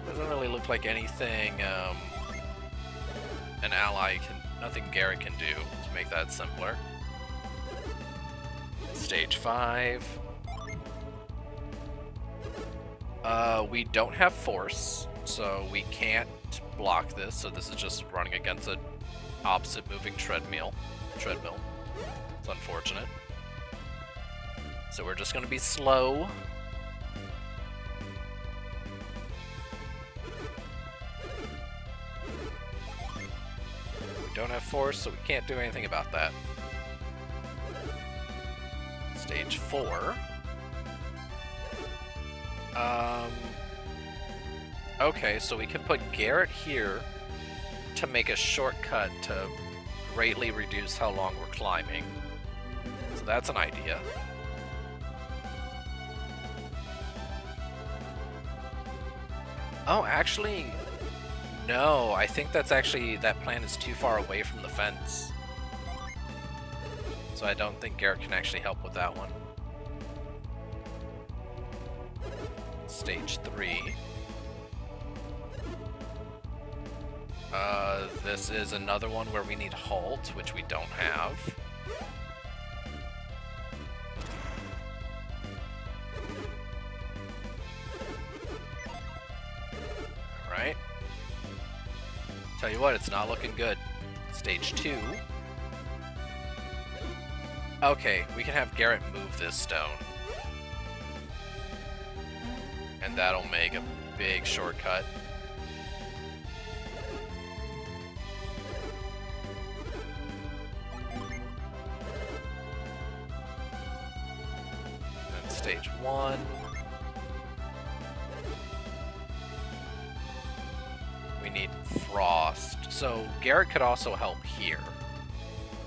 S1: Doesn't really look like anything an ally can, nothing Garrett can do to make that simpler. Stage 5. We don't have force, so we can't block this, so this is just running against an opposite moving treadmill. It's unfortunate. So we're just gonna be slow. We don't have force, so we can't do anything about that. Stage 4. Okay, so we can put Garrett here to make a shortcut to greatly reduce how long we're climbing. So that's an idea. Oh, actually, no. I think that's actually, that plan is too far away from the fence. So I don't think Garrett can actually help with that one. Stage 3. This is another one where we need halt, which we don't have. Alright. Tell you what, it's not looking good. Stage 2. Okay, we can have Garrett move this stone. And that'll make a big shortcut. Then stage 1. We need frost. So Garrett could also help here.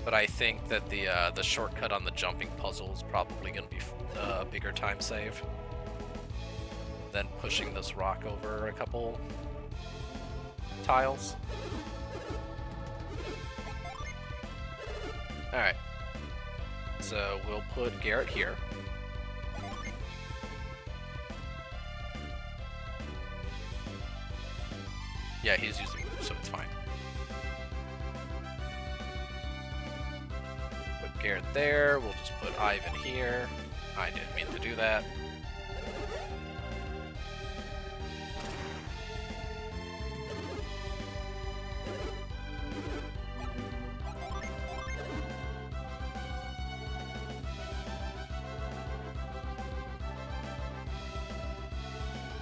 S1: But I think that the shortcut on the jumping puzzle is probably going to be a bigger time save than pushing this rock over a couple tiles. Alright. So we'll put Garrett here. Yeah, he's using move, so it's fine. Put Garrett there. We'll just put Ivan here. I didn't mean to do that.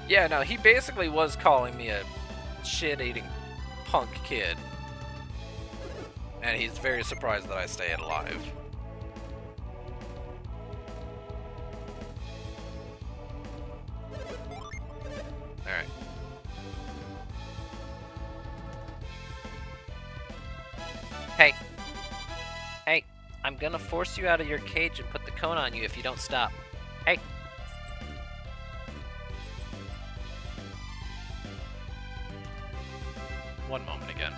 S1: Yeah, no, he basically was calling me a shit-eating punk kid. And he's very surprised that I stayed alive. Alright. Hey. Hey, I'm gonna force you out of your cage and put the cone on you if you don't stop. Hey. One moment again.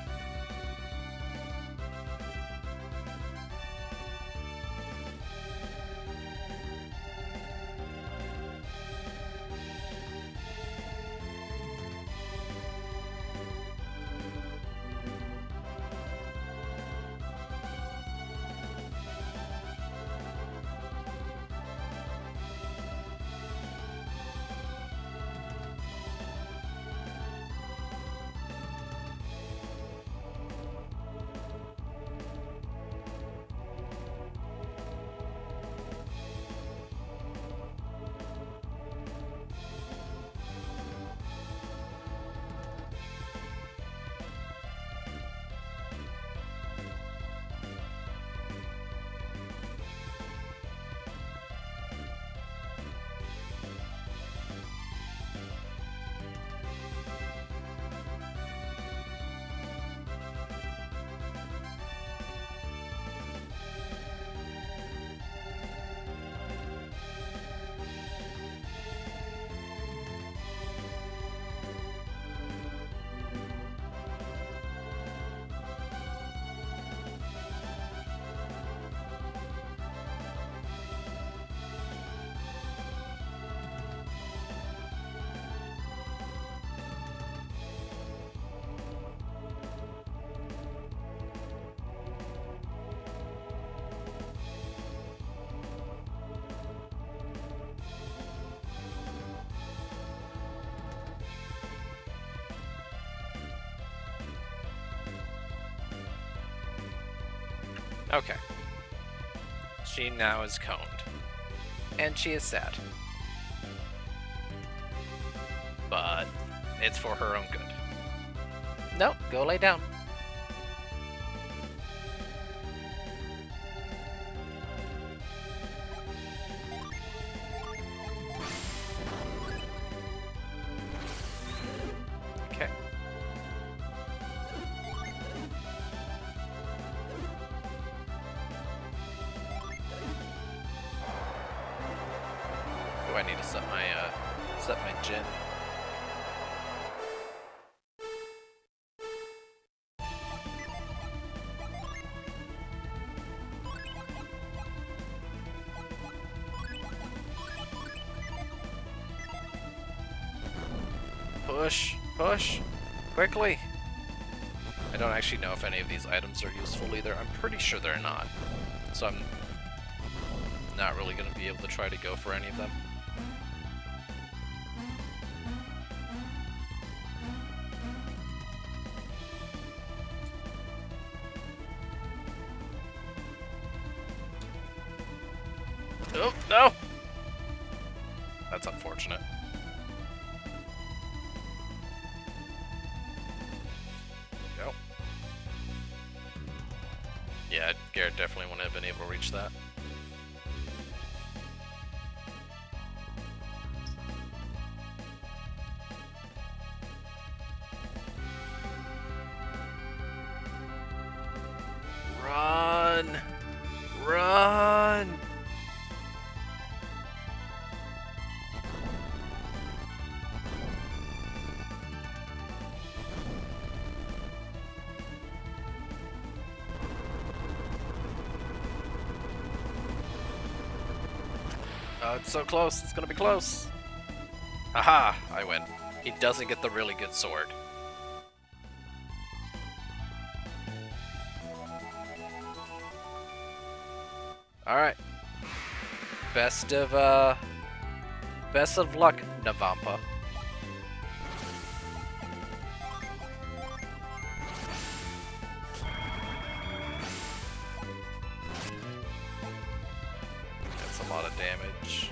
S1: Okay. She now is coned. And she is sad. But it's for her own good. No, go lay down. Okay. Do I need to set my gin? Push, push, quickly. I don't actually know if any of these items are useful either. I'm pretty sure they're not. So I'm not really going to be able to try to go for any of them. Oh, no! That's unfortunate. Go. Yeah, Garrett definitely wouldn't have been able to reach that. Run! Run! Oh, it's so close. It's gonna be close. Aha! I win. He doesn't get the really good sword. Alright. Best of luck, Navampa. That's a lot of damage.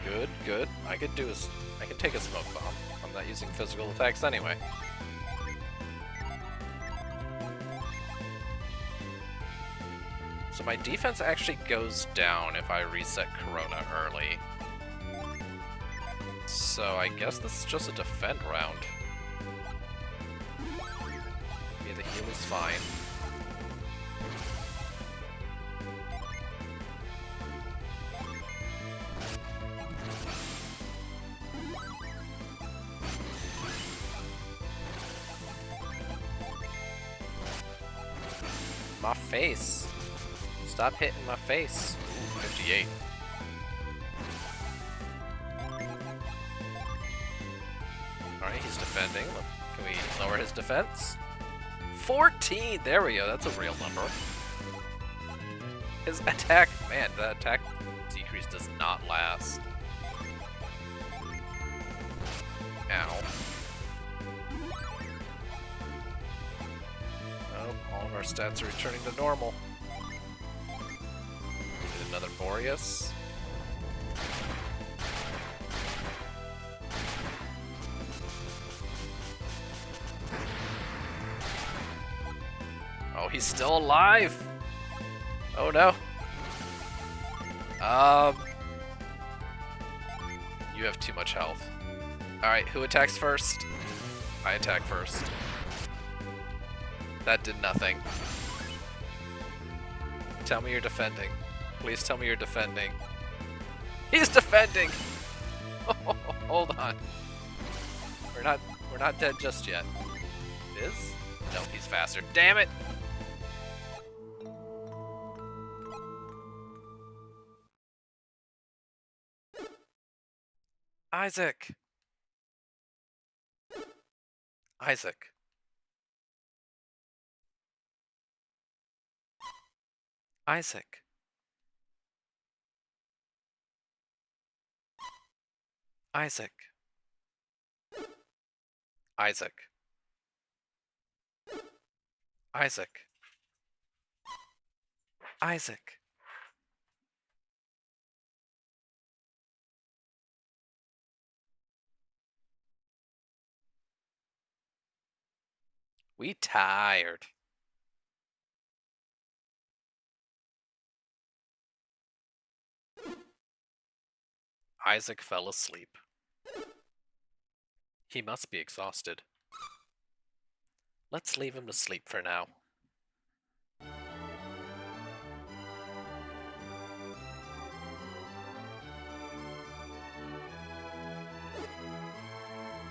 S1: Good, good. I could take a smoke bomb. I'm not using physical attacks anyway. So my defense actually goes down if I reset Corona early. So I guess this is just a defend round. Yeah, the heal is fine. My face. Stop hitting my face. Ooh, 58. Alright, he's defending. Can we lower his defense? 14! There we go, that's a real number. His attack, man, the attack decrease does not last. Ow. All of our stats are returning to normal. Get another Boreas. Oh, he's still alive! Oh no. You have too much health. Alright, who attacks first? I attack first. That did nothing. Tell me you're defending. Please tell me you're defending. He's defending! Oh, hold on. We're not dead just yet. It is? No, he's faster. Damn it! Isaac! Isaac. Isaac. Isaac. Isaac. Isaac. Isaac. We tired. Isaac fell asleep. He must be exhausted. Let's leave him to sleep for now.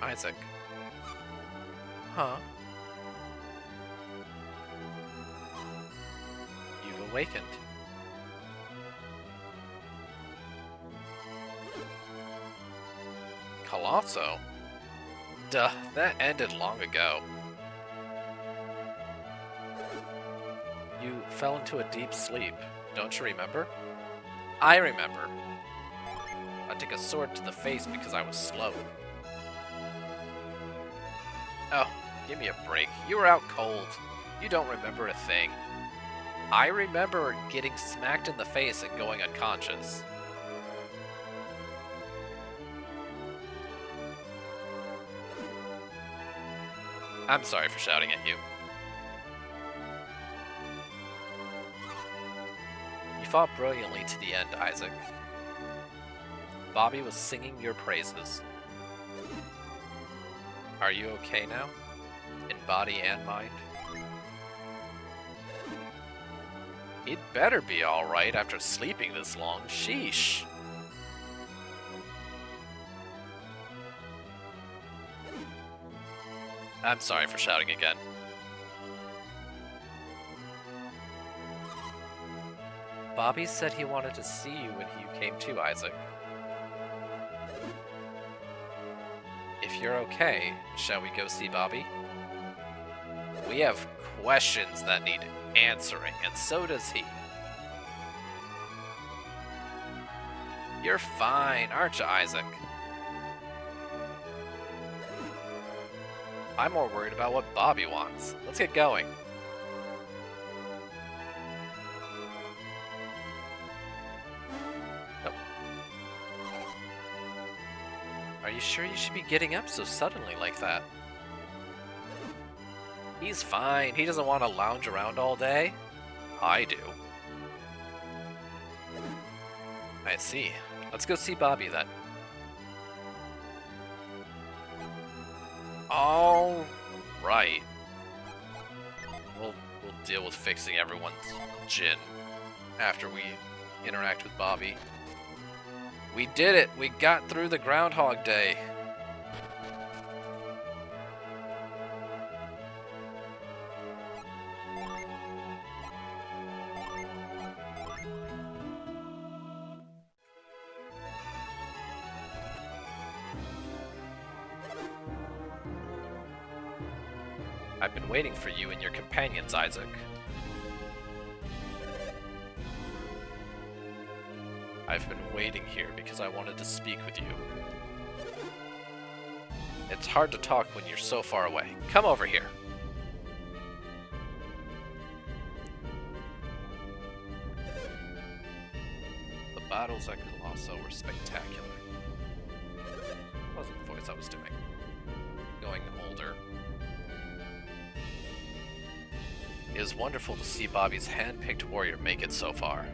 S1: Isaac. Huh? You've awakened. Colosso? Duh, that ended long ago. You fell into a deep sleep, don't you remember? I remember. I took a sword to the face because I was slow. Oh, give me a break. You were out cold. You don't remember a thing. I remember getting smacked in the face and going unconscious. I'm sorry for shouting at you. You fought brilliantly to the end, Isaac. Bobby was singing your praises. Are you okay now? In body and mind? He'd better be alright after sleeping this long. Sheesh. I'm sorry for shouting again. Bobby said he wanted to see you when you came to, Isaac. If you're okay, shall we go see Bobby? We have questions that need answering, and so does he. You're fine, aren't you, Isaac? I'm more worried about what Bobby wants. Let's get going. Nope. Are you sure you should be getting up so suddenly like that? He's fine. He doesn't want to lounge around all day. I do. I see. Let's go see Bobby then. All right. We'll deal with fixing everyone's gin after we interact with Bobby. We did it! We got through the Groundhog Day. I've been waiting for you and your companions, Isaac. I've been waiting here because I wanted to speak with you. It's hard to talk when you're so far away. Come over here. The battles at Colosso were spectacular. What was the voice I was doing? Going older. It is wonderful to see Bobby's hand-picked warrior make it so far.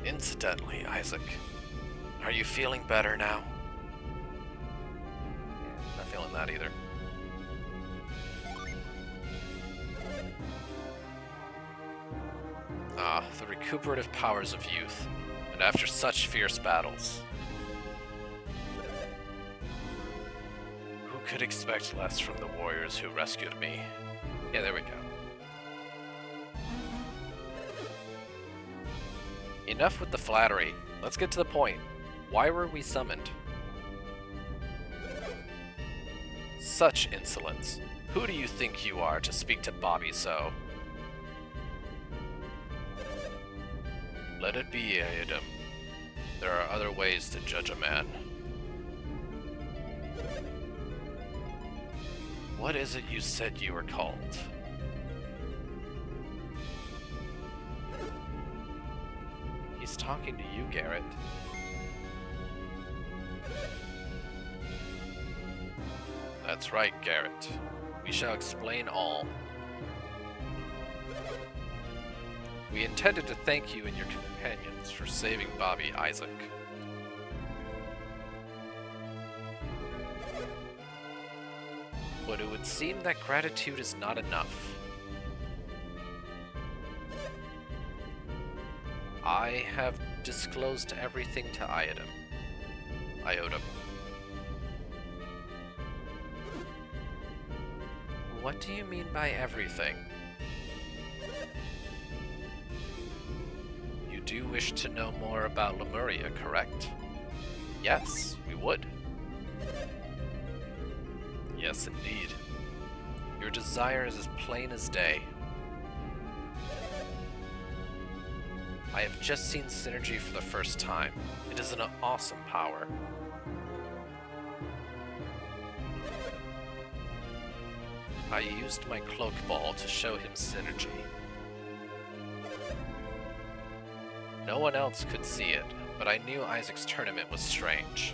S1: Incidentally, Isaac, are you feeling better now? Not feeling that either. Ah, the recuperative powers of youth, and after such fierce battles. Who could expect less from the warriors who rescued me? Yeah, there we go. Enough with the flattery. Let's get to the point. Why were we summoned? Such insolence. Who do you think you are to speak to Bobby so? Let it be, Adam. There are other ways to judge a man. What is it you said you were called? He's talking to you, Garrett. That's right, Garrett. We shall explain all. We intended to thank you and your companions for saving Bobby, Isaac. But it would seem that gratitude is not enough. I have disclosed everything to Iodum. What do you mean by everything? You do wish to know more about Lemuria, correct? Yes, we would. Yes, indeed. Your desire is as plain as day. I have just seen Synergy for the first time. It is an awesome power. I used my cloak ball to show him Synergy. No one else could see it, but I knew Isaac's tournament was strange.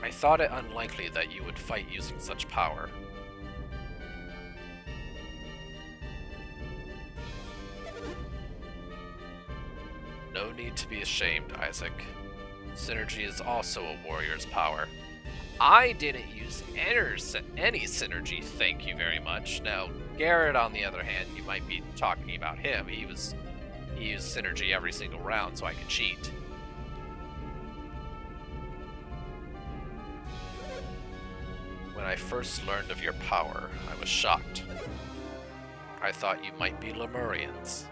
S1: I thought it unlikely that you would fight using such power. No need to be ashamed, Isaac. Synergy is also a warrior's power. I didn't use any Synergy, thank you very much. Now, Garrett, on the other hand, you might be talking about him. He used Synergy every single round so I could cheat. When I first learned of your power, I was shocked. I thought you might be Lemurians.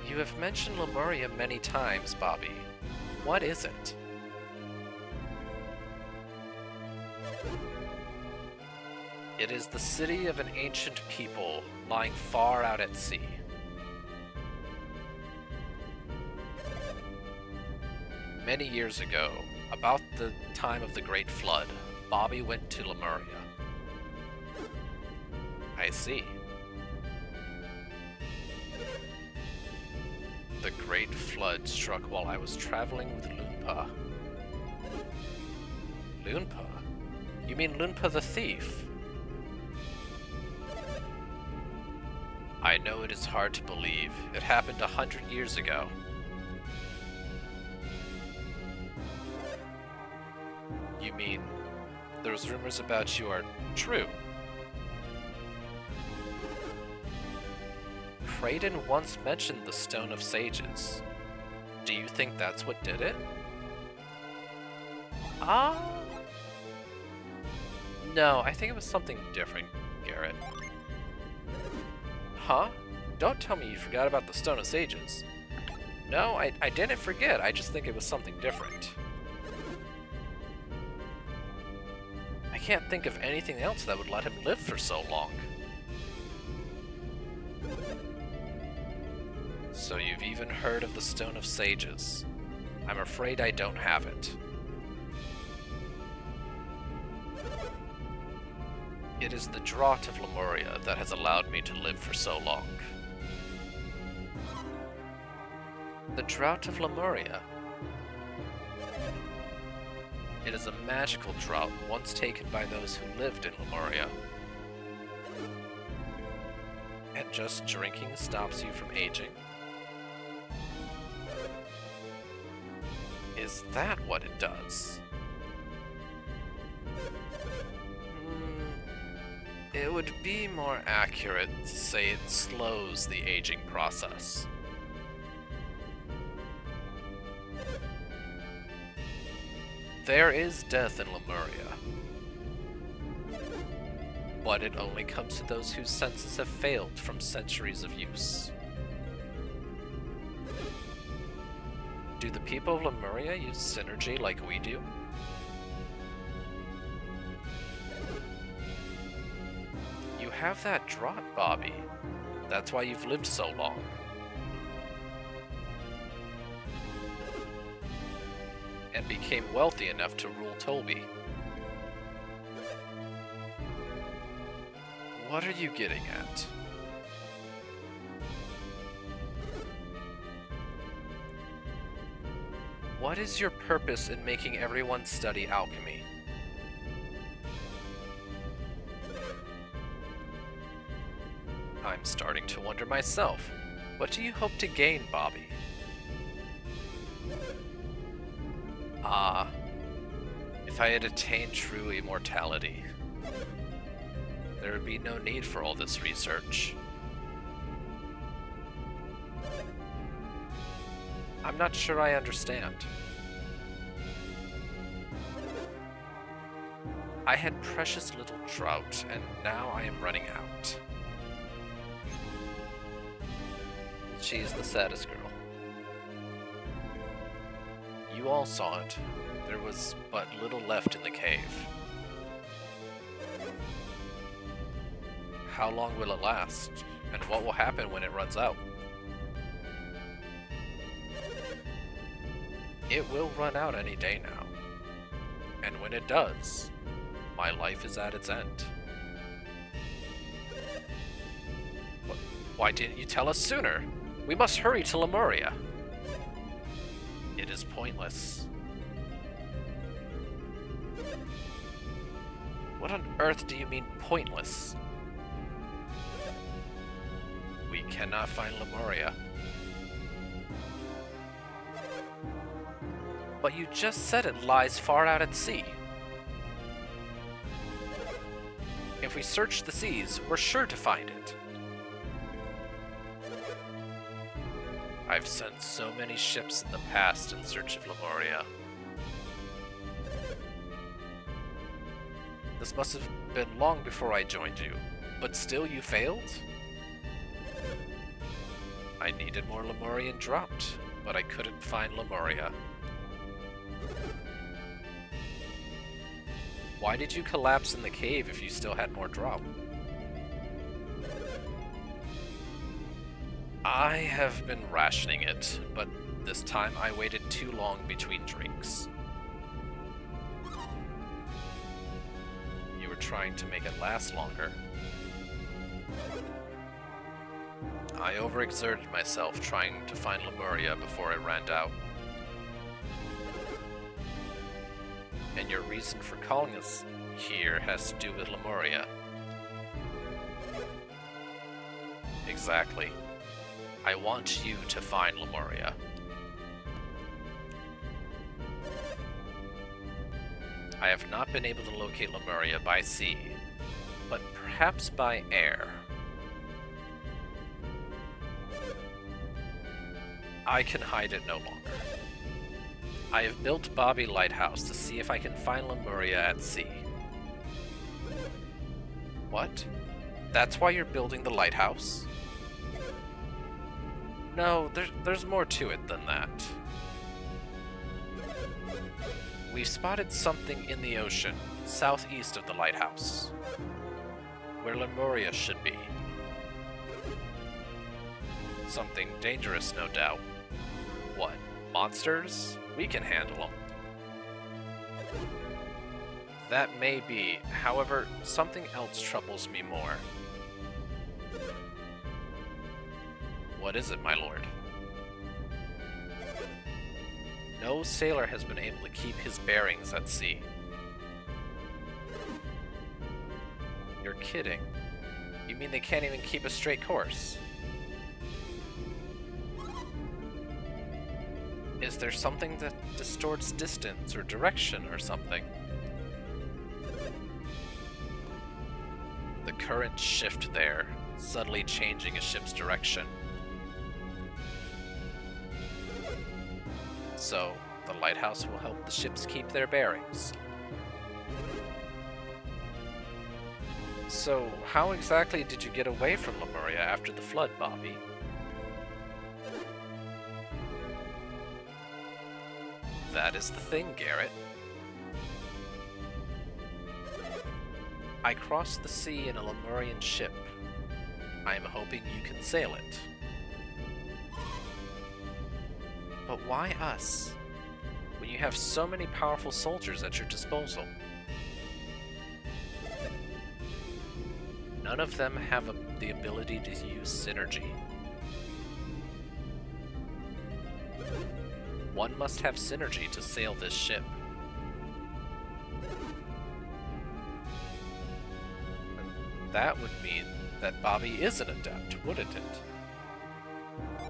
S1: You have mentioned Lemuria many times, Bobby. What is it? It is the city of an ancient people lying far out at sea. Many years ago, about the time of the Great Flood, Bobby went to Lemuria. I see. The Great Flood struck while I was traveling with Lunpa. Lunpa? You mean Lunpa the thief? I know it is hard to believe. It happened 100 years ago. You mean those rumors about you are true? Kraden once mentioned the Stone of Sages. Do you think that's what did it? No, I think it was something different, Garrett. Huh? Don't tell me you forgot about the Stone of Sages. No, I didn't forget, I just think it was something different. I can't think of anything else that would let him live for so long. So you've even heard of the Stone of Sages. I'm afraid I don't have it. It is the draught of Lemuria that has allowed me to live for so long. The Drought of Lemuria. It is a magical drought once taken by those who lived in Lemuria. And just drinking stops you from aging? Is that what it does? It would be more accurate to say it slows the aging process. There is death in Lemuria, but it only comes to those whose senses have failed from centuries of use. Do the people of Lemuria use synergy like we do? You have that draught, Bobby. That's why you've lived so long. And became wealthy enough to rule Toby. What are you getting at? What is your purpose in making everyone study alchemy? I'm starting to wonder myself. What do you hope to gain, Bobby? If I had attained true immortality, there would be no need for all this research. I'm not sure I understand. I had precious little drought, and now I am running out. She's the saddest girl. You all saw it. There was but little left in the cave. How long will it last? And what will happen when it runs out? It will run out any day now. And when it does, my life is at its end. Why didn't you tell us sooner? We must hurry to Lemuria. It is pointless. What on earth do you mean pointless? We cannot find Lemuria. But you just said it lies far out at sea. If we search the seas, we're sure to find it. I've sent so many ships in the past in search of Lemuria. This must have been long before I joined you, but still you failed? I needed more Lemurian dropped, but I couldn't find Lemuria. Why did you collapse in the cave if you still had more drop? I have been rationing it, but this time I waited too long between drinks. You were trying to make it last longer. I overexerted myself trying to find Lemuria before it ran out. And your reason for calling us here has to do with Lemuria. Exactly. I want you to find Lemuria. I have not been able to locate Lemuria by sea, but perhaps by air. I can hide it no longer. I have built Bobby Lighthouse to see if I can find Lemuria at sea. What? That's why you're building the lighthouse? No, there's more to it than that. We've spotted something in the ocean, southeast of the lighthouse, where Lemuria should be. Something dangerous, no doubt. What, monsters? We can handle them. That may be, however, something else troubles me more. What is it, my lord? No sailor has been able to keep his bearings at sea. You're kidding. You mean they can't even keep a straight course? Is there something that distorts distance or direction or something? The current shift there, subtly changing a ship's direction. So, the lighthouse will help the ships keep their bearings. So, how exactly did you get away from Lemuria after the flood, Bobby? That is the thing, Garrett. I crossed the sea in a Lemurian ship. I am hoping you can sail it. But why us? When you have so many powerful soldiers at your disposal. None of them have the ability to use synergy. One must have synergy to sail this ship. And that would mean that Bobby is an adept, wouldn't it?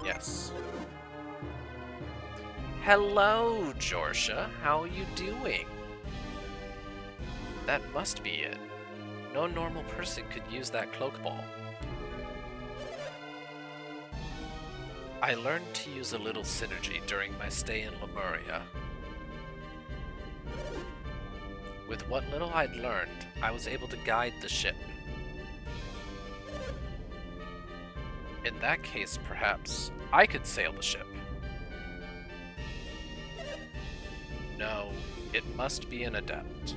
S1: Yes. Hello, Jorsha. How are you doing? That must be it. No normal person could use that cloak ball. I learned to use a little synergy during my stay in Lemuria. With what little I'd learned, I was able to guide the ship. In that case, perhaps I could sail the ship. No, it must be an adept.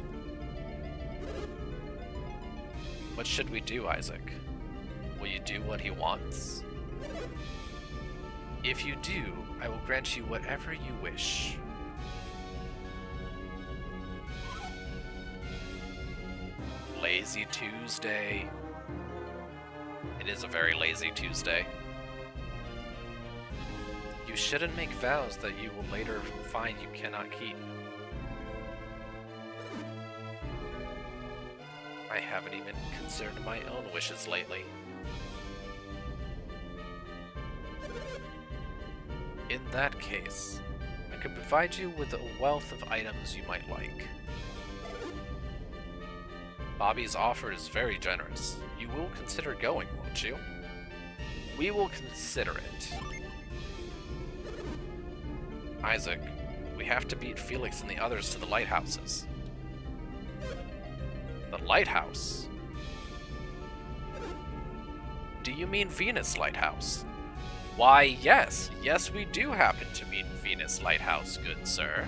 S1: What should we do, Isaac? Will you do what he wants? If you do, I will grant you whatever you wish. Lazy Tuesday. It is a very lazy Tuesday. You shouldn't make vows that you will later find you cannot keep. I haven't even considered my own wishes lately. In that case, I could provide you with a wealth of items you might like. Bobby's offer is very generous. You will consider going, won't you? We will consider it. Isaac, we have to beat Felix and the others to the lighthouses. The lighthouse? Do you mean Venus Lighthouse? Why, yes. Yes, we do happen to mean Venus Lighthouse, good sir.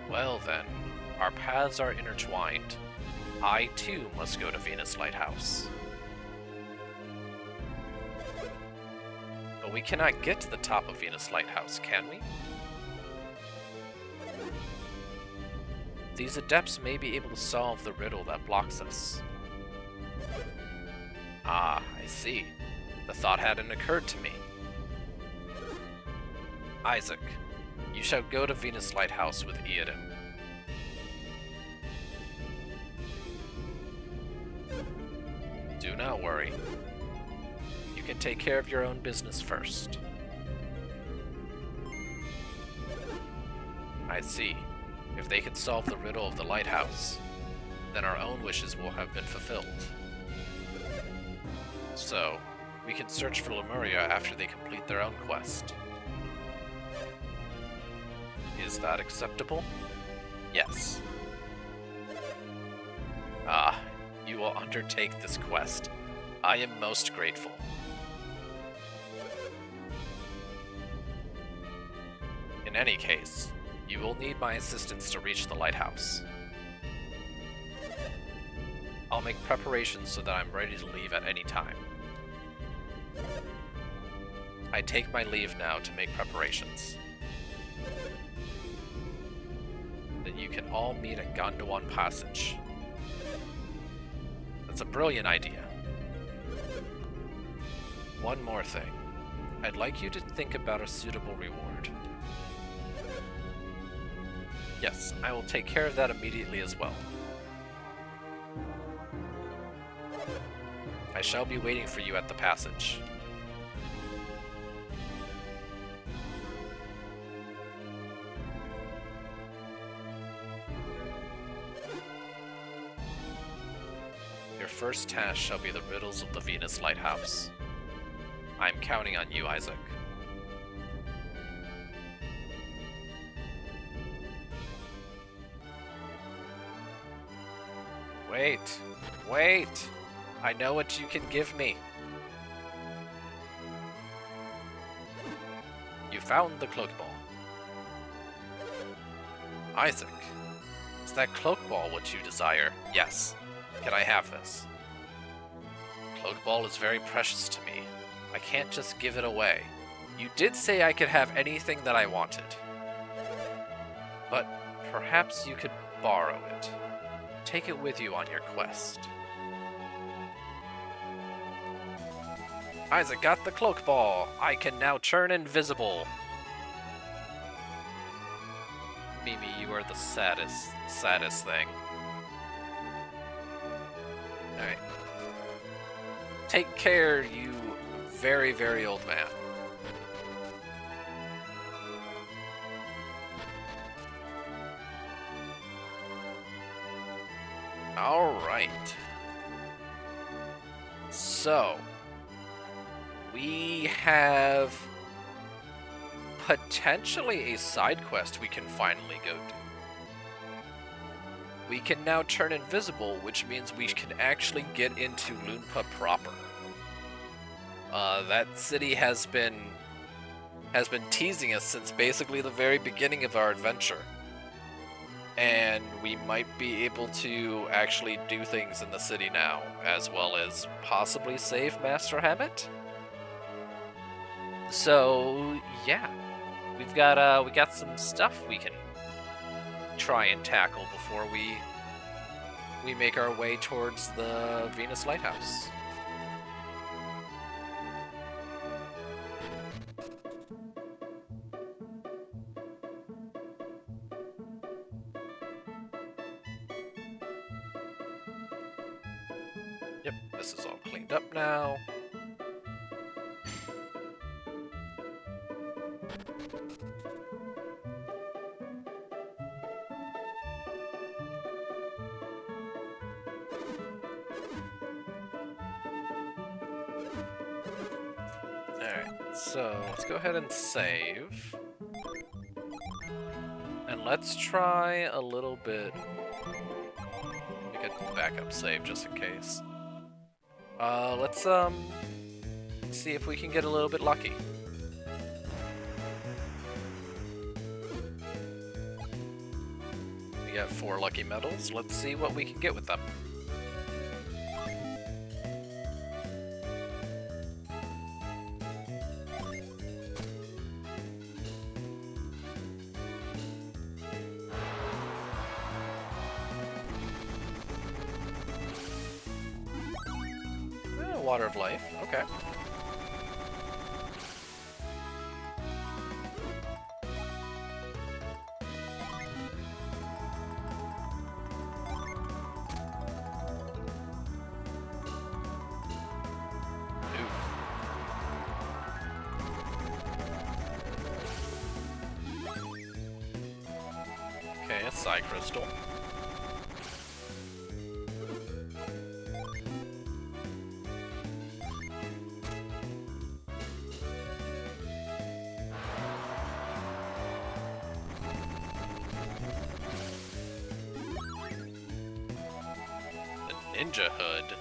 S1: Well then, our paths are intertwined. I, too, must go to Venus Lighthouse. But we cannot get to the top of Venus Lighthouse, can we? These adepts may be able to solve the riddle that blocks us. Ah, I see. The thought hadn't occurred to me. Isaac, you shall go to Venus Lighthouse with Eodim. Do not worry. You can take care of your own business first. I see. If they can solve the riddle of the lighthouse, then our own wishes will have been fulfilled. So, we can search for Lemuria after they complete their own quest. Is that acceptable? Yes. Ah, you will undertake this quest. I am most grateful. In any case, you will need my assistance to reach the lighthouse. I'll make preparations so that I'm ready to leave at any time. I take my leave now to make preparations. Then you can all meet at Gondwan Passage. That's a brilliant idea. One more thing. I'd like you to think about a suitable reward. Yes, I will take care of that immediately as well. I shall be waiting for you at the passage. Your first task shall be the riddles of the Venus Lighthouse. I am counting on you, Isaac. Wait, wait! I know what you can give me. You found the cloak ball. Isaac, is that cloak ball what you desire? Yes. Can I have this? Cloak ball is very precious to me. I can't just give it away. You did say I could have anything that I wanted. But perhaps you could borrow it. Take it with you on your quest. Isaac got the cloak ball. I can now turn invisible. Mimi, you are the saddest thing. Alright. Take care, you very, very old man. Alright. So, we have potentially a side quest we can finally go do. We can now turn invisible, which means we can actually get into Loonpa proper. That city has been teasing us since basically the very beginning of our adventure. And we might be able to actually do things in the city now, as well as possibly save Master Hammett. So yeah, we got some stuff we can try and tackle before we make our way towards the Venus Lighthouse. Yep, this is all cleaned up now. Alright, so let's go ahead and save. And let's try a little bit. Make a backup save just in case. Let's see if we can get a little bit lucky. We got 4 lucky medals. Let's see what we can get with them. Water of Life, okay. Okay, a Psy Crystal. Ninja Hood.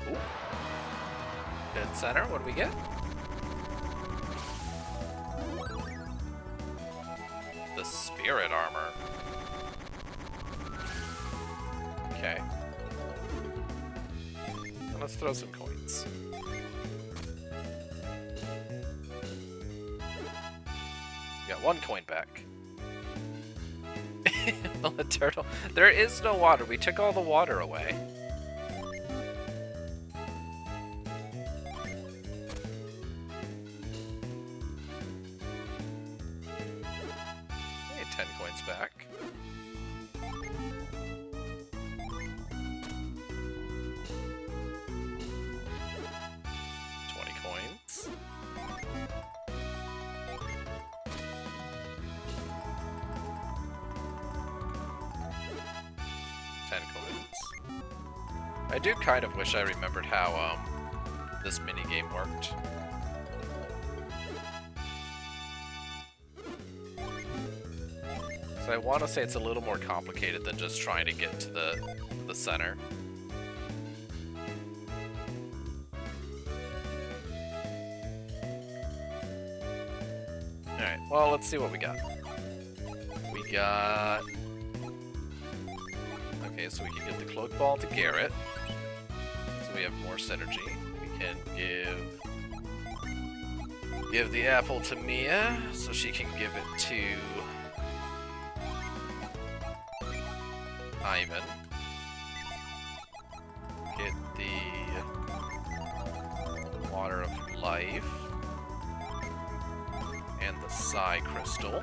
S1: Ooh. Dead center, what do we get? The Spirit Armor. Okay. Let's throw some coins. Got 1 coin back. Well, a turtle. There is no water. We took all the water away. Okay, 10 coins back. I do kind of wish I remembered how this minigame worked. I want to say it's a little more complicated than just trying to get to the center. Alright, well, let's see what we got. We got... Okay, so we can get the Cloak Ball to Garrett. So we have more synergy. We can give the apple to Mia, so she can give it to Ivan. Get the Water of Life. And the Psi Crystal.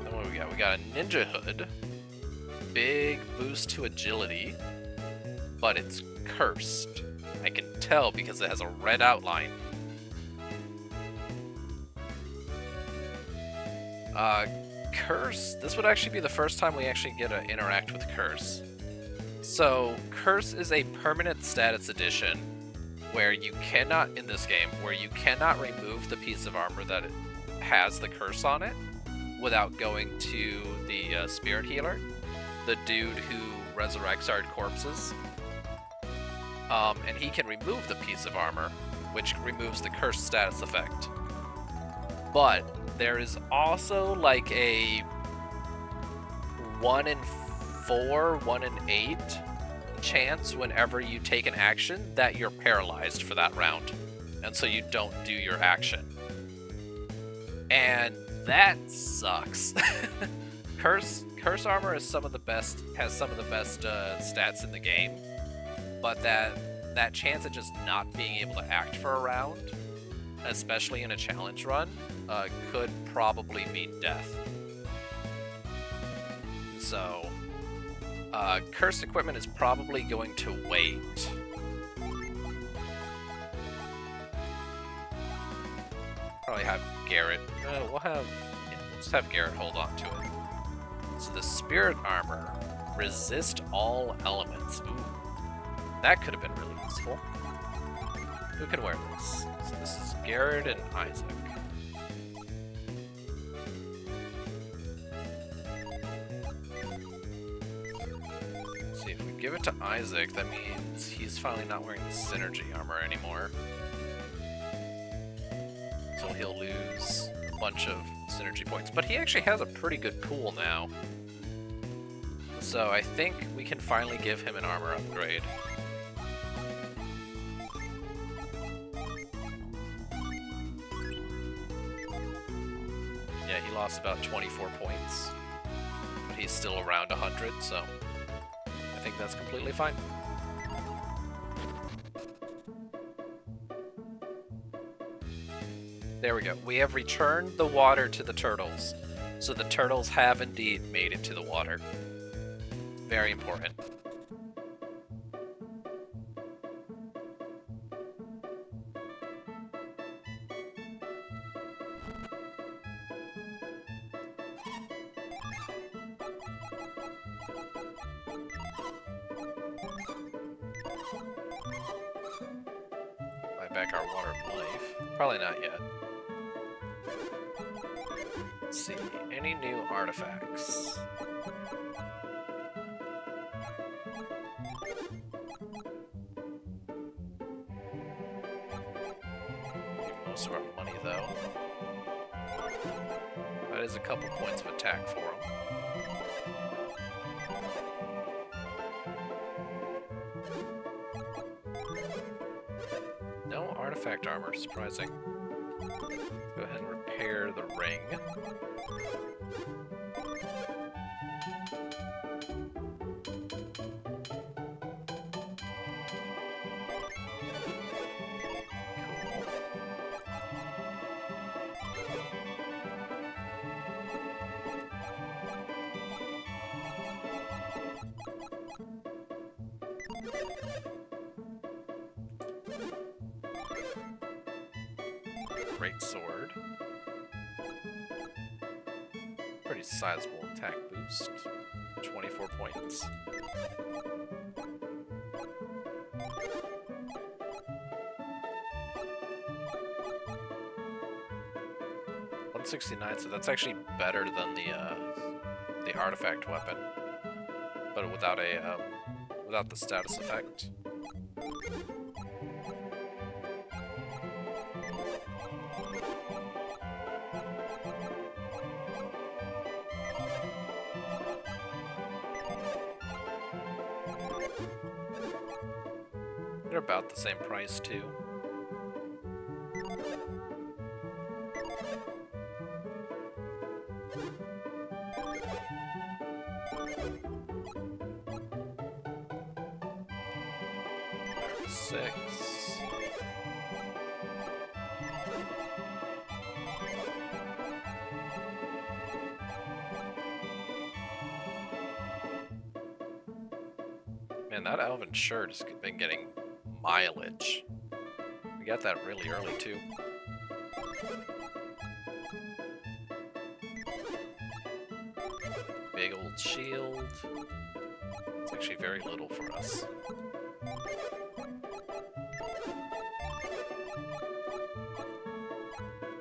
S1: Then what do we got? We got a Ninja Hood. Big boost to agility. But it's cursed. I can tell because it has a red outline. Curse. This would actually be the first time we actually get to interact with Curse. So, Curse is a permanent status addition where you cannot, in this game, where you cannot remove the piece of armor that has the curse on it without going to the spirit healer, the dude who resurrects our corpses. And he can remove the piece of armor, which removes the curse status effect. But there is also like a 1 in 4, 1 in 8 chance whenever you take an action that you're paralyzed for that round, and so you don't do your action. And that sucks. Curse armor is some of the best, has some of the best stats in the game, but that chance of just not being able to act for a round, especially in a challenge run, could probably mean death. So cursed equipment is probably going to wait. Probably have Garrett. Let's have Garrett hold on to it. So the spirit armor, resist all elements. Ooh, that could have been really useful. Who can wear this? So this is Garrett and Isaac. Give it to Isaac, that means he's finally not wearing the synergy armor anymore. So he'll lose a bunch of synergy points. But he actually has a pretty good pool now. So I think we can finally give him an armor upgrade. Yeah, he lost about 24 points. But he's still around 100, so I think that's completely fine. There we go. We have returned the water to the turtles. So the turtles have indeed made it to the water. Very important. Buy back our water of life. Probably not yet. Let's see. Any new artifacts? Most of our money, though. That is a couple points of attack for him. No artifact armor, surprising. Go ahead and repair the ring. Great sword. Pretty sizable attack boost. 24 points. Once 169, so that's actually better than the artifact weapon, but without a without the status effect. They're about the same price too. Six. Man, that elven shirt has been getting mileage. We got that really early too. Big old shield. It's actually very little for us.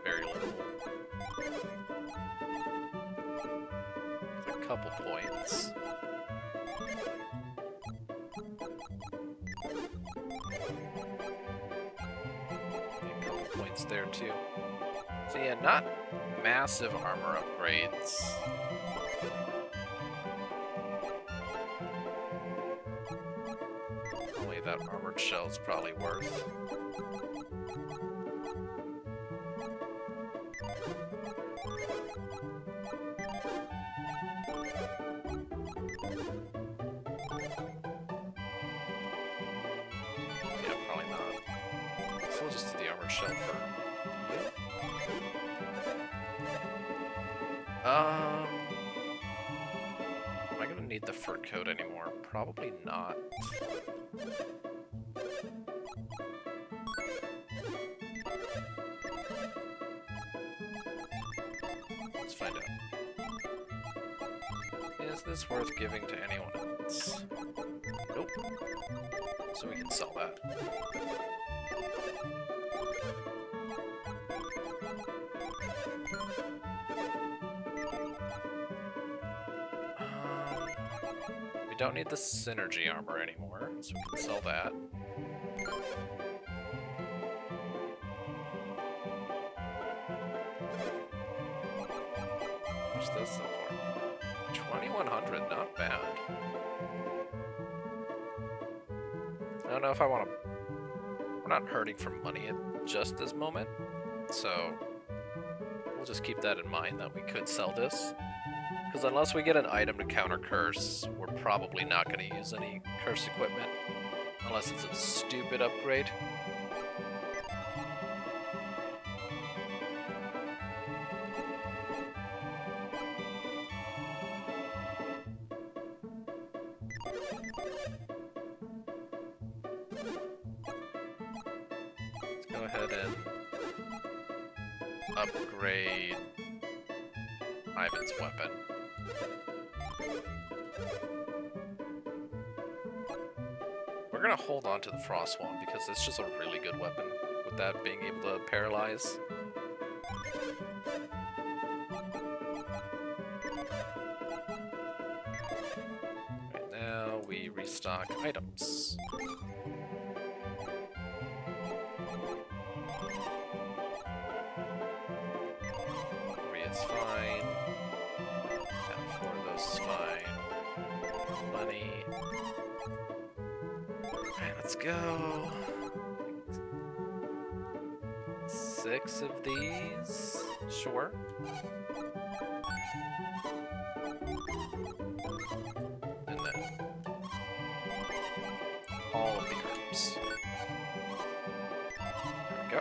S1: Very little. It's a couple points. A couple points there too. So yeah, not massive armor upgrades. Only that armored shell's probably worth. Yeah, probably not. So we'll just do the armored shell for... Am I gonna need the fur coat anymore? Probably not. Let's find out. Is this worth giving to anyone else? Nope. So we can sell that. We don't need the synergy armor anymore, so we can sell that. What's this so far? 2100, not bad. I don't know if I want to... We're not hurting for money at just this moment, so we'll just keep that in mind that we could sell this. Because unless we get an item to counter curse, we're probably not going to use any curse equipment. Unless it's a stupid upgrade. Let's go ahead and upgrade Ivan's weapon. We're gonna hold on to the Frost Wand because it's just a really good weapon with that being able to paralyze. Right now we restock items. 3 is fine. And 4 of those is fine. Money. Alright, let's go. 6 of these? Sure. And then all of the herbs. There we go.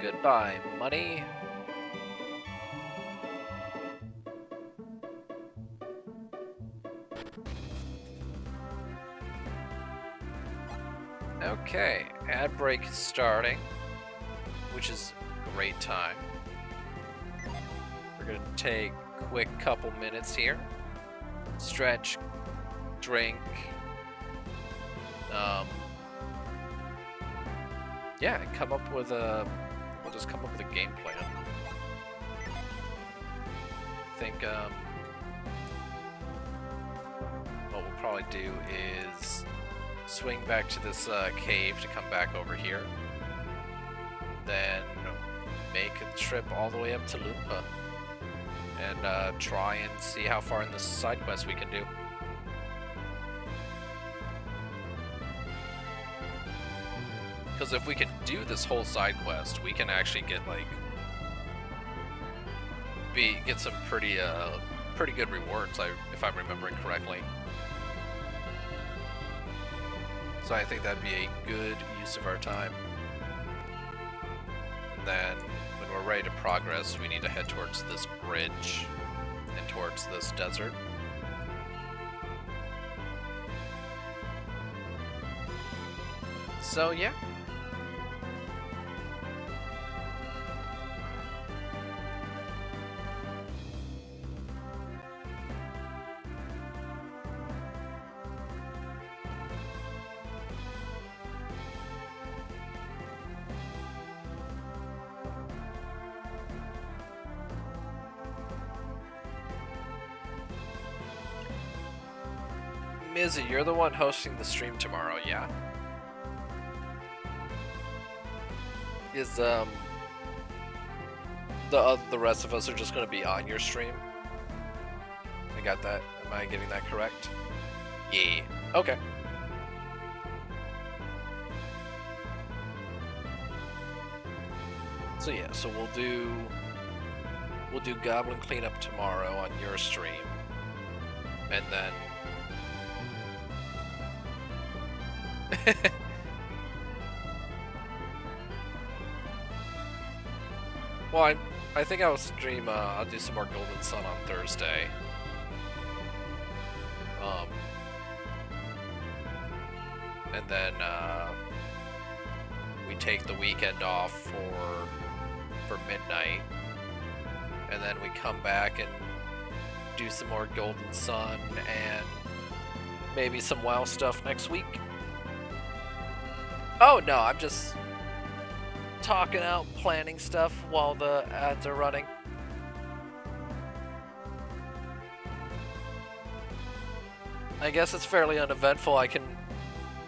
S1: Goodbye, money. Okay, ad break is starting, which is a great time. We're gonna take a quick couple minutes here, stretch, drink, yeah, and come up with a I'll just come up with a game plan. I think what we'll probably do is swing back to this cave to come back over here. Then make a trip all the way up to Loompa. And try and see how far in this side quest we can do. Because if we can do this whole side quest, we can actually get like get some pretty good rewards, if I'm remembering correctly. So I think that'd be a good use of our time. And then when we're ready to progress, we need to head towards this bridge and towards this desert. So yeah. Mizzy, you're the one hosting the stream tomorrow, yeah? Is the rest of us are just gonna be on your stream? I got that. Am I getting that correct? Yeah. Okay. So yeah, so we'll do goblin cleanup tomorrow on your stream, and then. Well, I think I'll stream, I'll do some more Golden Sun on Thursday. And then, we take the weekend off for midnight. And then we come back and do some more Golden Sun and maybe some WoW stuff next week. Oh no, I'm just talking out, planning stuff while the ads are running. I guess it's fairly uneventful. I can...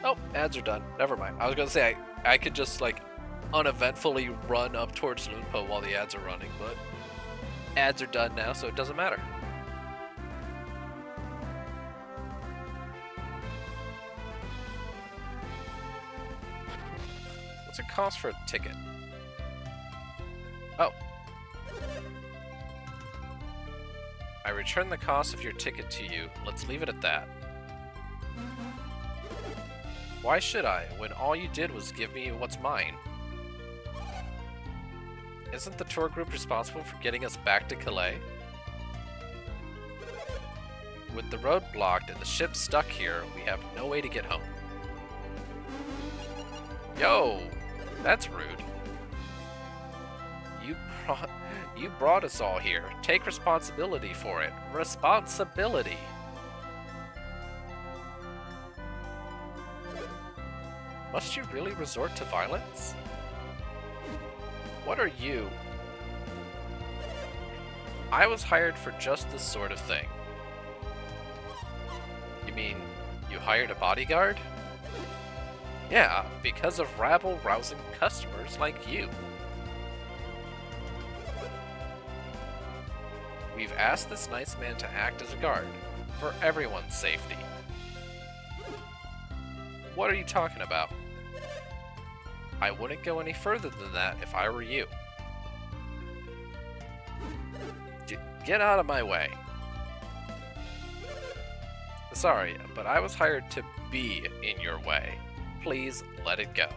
S1: Oh, ads are done. Never mind. I was gonna say I could just like uneventfully run up towards Loompa while the ads are running, but ads are done now, so it doesn't matter. What's it cost for a ticket? Oh. I return the cost of your ticket to you. Let's leave it at that. Why should I, when all you did was give me what's mine? Isn't the tour group responsible for getting us back to Calais? With the road blocked and the ship stuck here, we have no way to get home. Yo! That's rude. You brought us all here. Take responsibility for it. Responsibility! Must you really resort to violence? What are you? I was hired for just this sort of thing. You mean, you hired a bodyguard? Yeah, because of rabble-rousing customers like you. We've asked this nice man to act as a guard, for everyone's safety. What are you talking about? I wouldn't go any further than that if I were you. Get out of my way. Sorry, but I was hired to be in your way. Please let it go.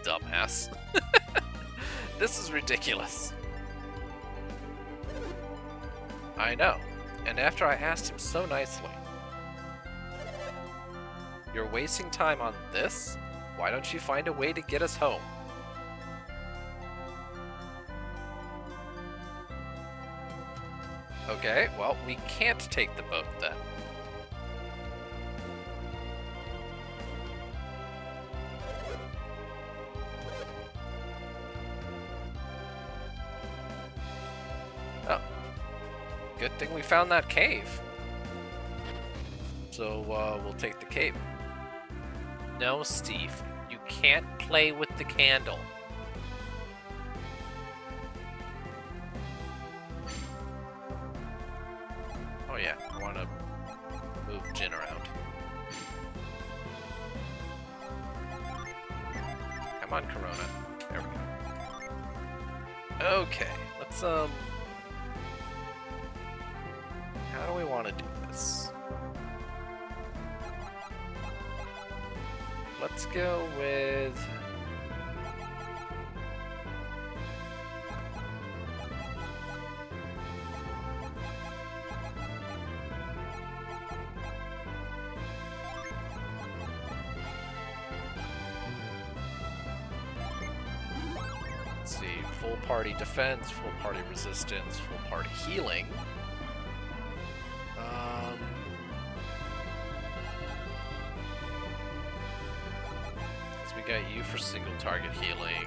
S1: Dumbass. This is ridiculous. I know, and after I asked him so nicely. You're wasting time on this? Why don't you find a way to get us home? Okay, well, we can't take the boat then. good thing we found that cave. So, we'll take the cave. No, Steve, you can't play with the candle. Oh yeah, I want to move Jin around. Come on, Corona. There we go. Okay, let's, how do we want to do this? Let's go with... Let's see, full party defense, full party resistance, full party healing. We got you for single target healing.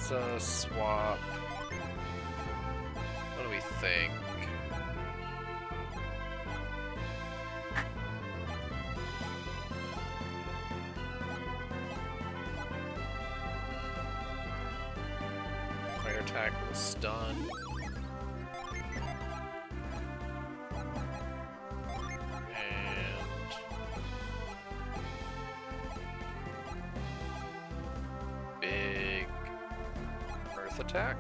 S1: Let's swap. What do we think? Fire attack will stun. Attack.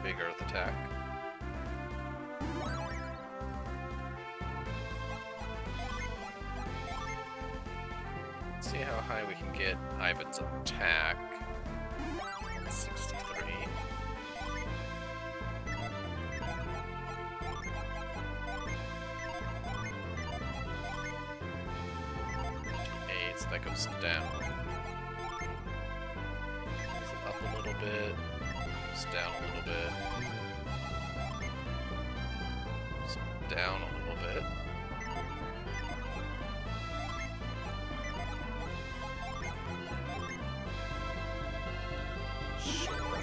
S1: Big earth attack. Let's see how high we can get Ivan's attack. 63. So that goes down. Up a little bit. Goes down a little bit. Goes down a little bit. Sure.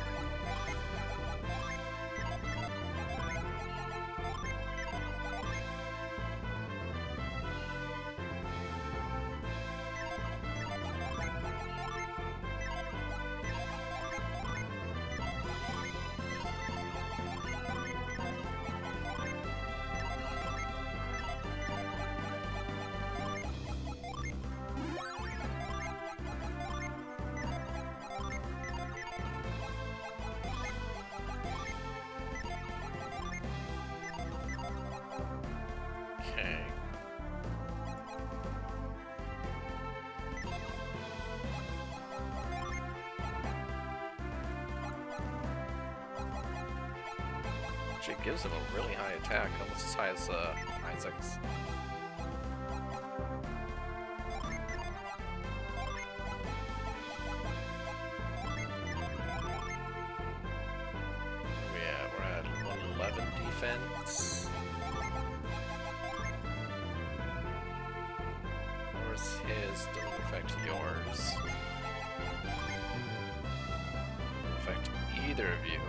S1: It gives him a really high attack, almost as high as Isaac's. Yeah, we're at 111 defense. Where's his? Doesn't affect yours. Doesn't affect either of you.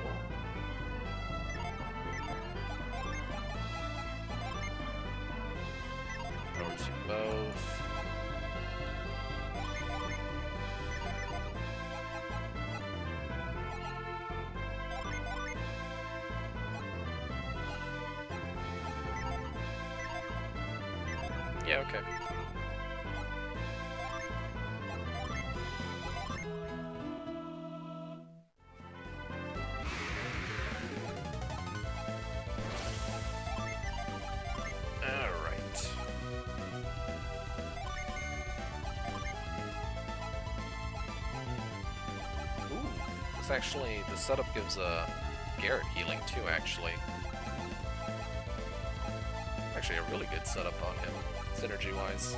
S1: Both. Yeah, okay. Actually, the setup gives Garrett healing too, actually. Actually a really good setup on him, synergy-wise.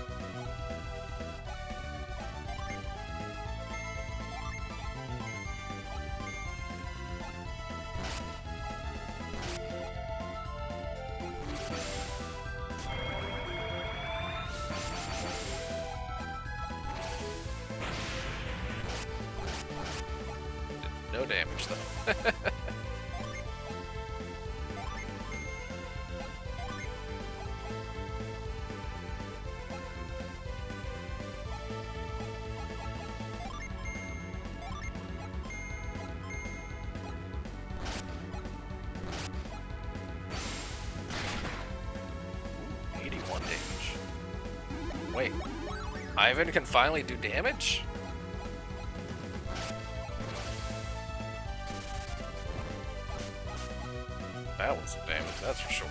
S1: no damage, though. Ooh, 81 damage. Wait. Ivan can finally do damage? That was some damage, that's for sure.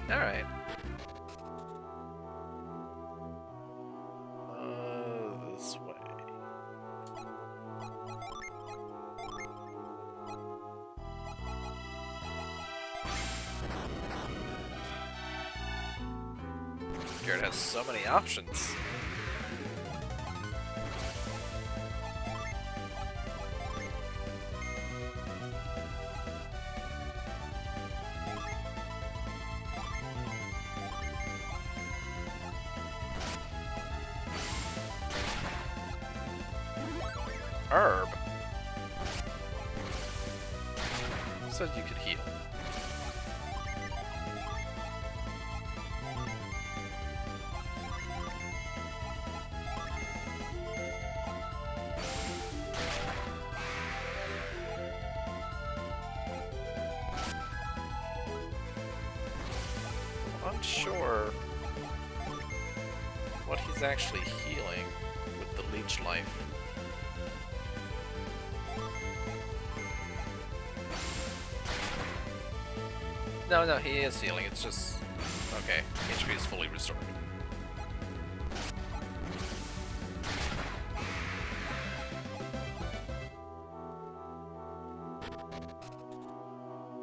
S1: Alright. This way. Garrett has so many options. Herb? Who said you could heal? I'm unsure what he's actually healing with the leech life. No, he is healing. It's just... Okay, HP is fully restored.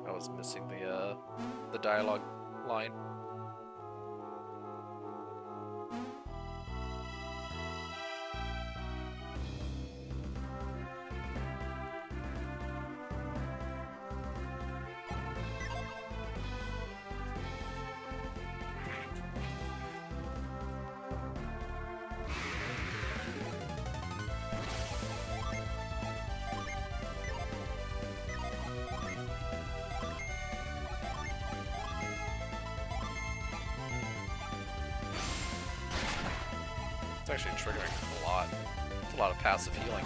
S1: I was missing the dialogue line. It's actually triggering a lot. It's a lot of passive healing.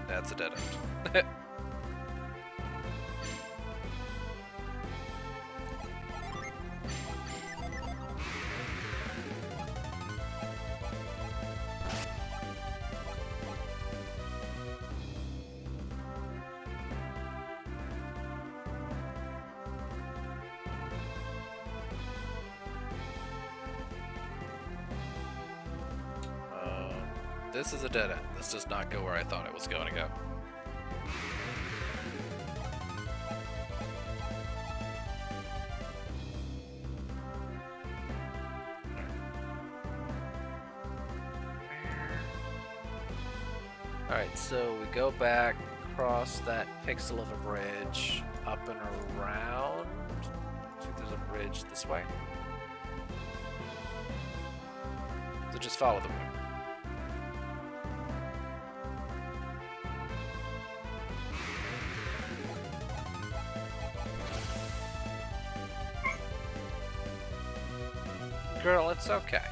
S1: That's a dead end. This is a dead end. This does not go where I thought it was going to go. Alright, so we go back, across that pixel of a bridge, up and around. I think there's a bridge this way. So just follow the route. Girl, it's okay.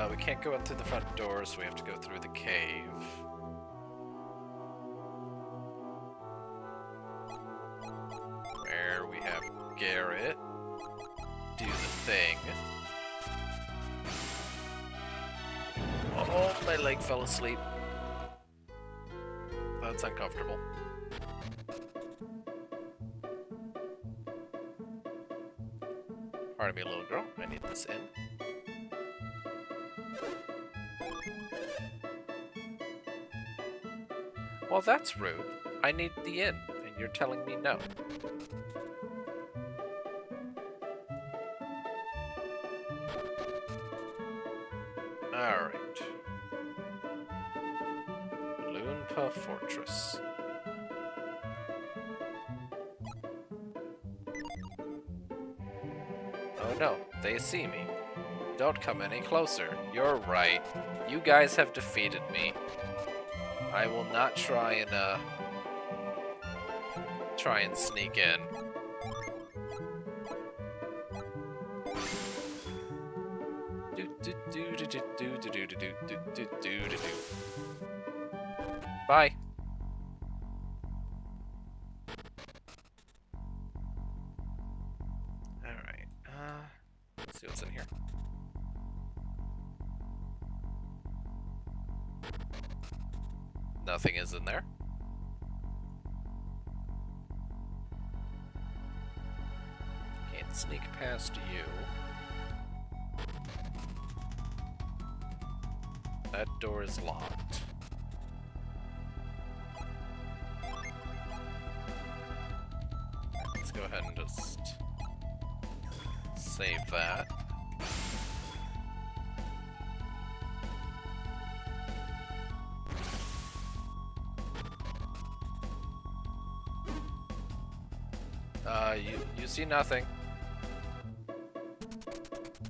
S1: We can't go in through the front door, so we have to go through the cave. Where we have Garrett do the thing. Oh, my leg fell asleep. That's uncomfortable. Pardon me, little girl. I need this in. Well, that's rude. I need the inn, and you're telling me no. Alright. Loompa Fortress. Oh no, they see me. Don't come any closer. You're right. You guys have defeated me. I will not try and sneak in. Bye. Alright, let's see what's in here. Nothing is in there. Can't sneak past you. That door is locked. Let's go ahead and just save that. You see nothing.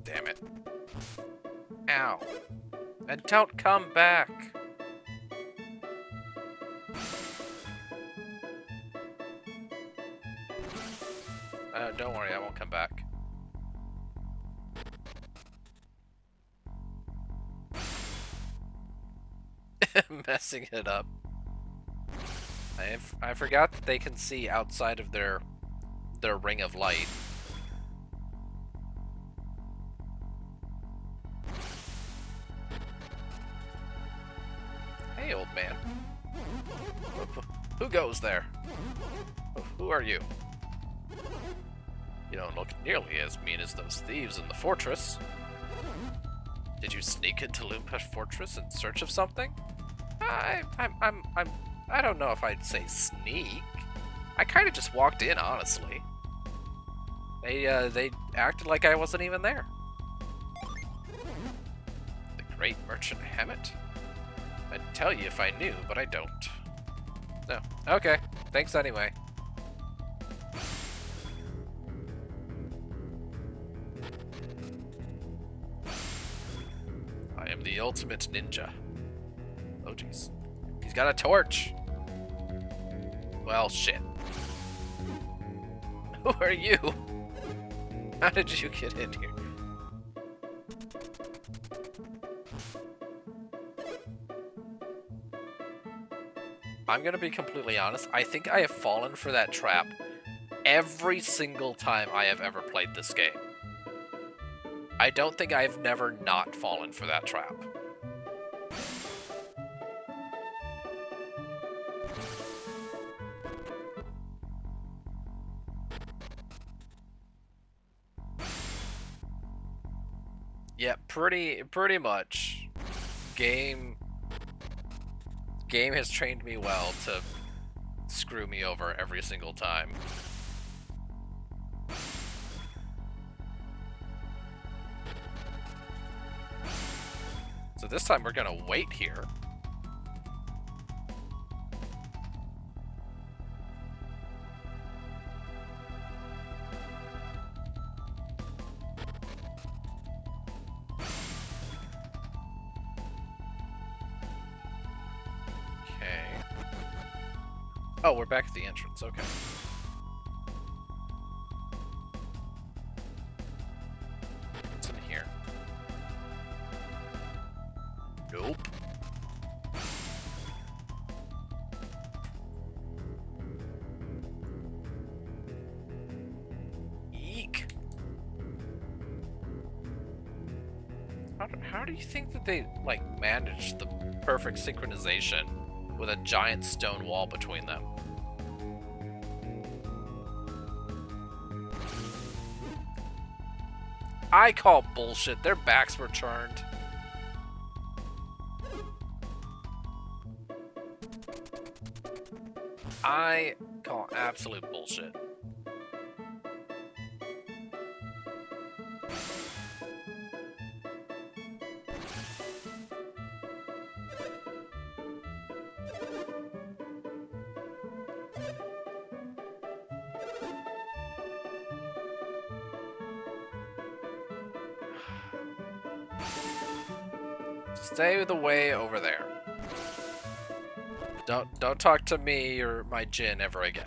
S1: Damn it. Ow. And don't come back. Don't worry, I won't come back. Messing it up. I forgot that they can see outside of their ring of light. Hey, old man. Who goes there? Who are you? You don't look nearly as mean as those thieves in the fortress. Did you sneak into Loompa Fortress in search of something? I don't know if I'd say sneak. I kind of just walked in, honestly. They acted like I wasn't even there. The great merchant Hammett? I'd tell you if I knew, but I don't. No. Okay. Thanks anyway. I am the ultimate ninja. Oh, jeez. He's got a torch. Well, shit. Who are you? How did you get in here? I'm gonna be completely honest. I think I have fallen for that trap every single time I have ever played this game. I don't think I've never not fallen for that trap. Yeah, pretty much. Game has trained me well to screw me over every single time. So this time we're gonna wait here. Oh, we're back at the entrance, okay. What's in here? How do you think that they, like, managed the perfect synchronization with a giant stone wall between them? I call bullshit. Their backs were turned. I call absolute bullshit. Stay the way over there. Don't talk to me or my Jin ever again.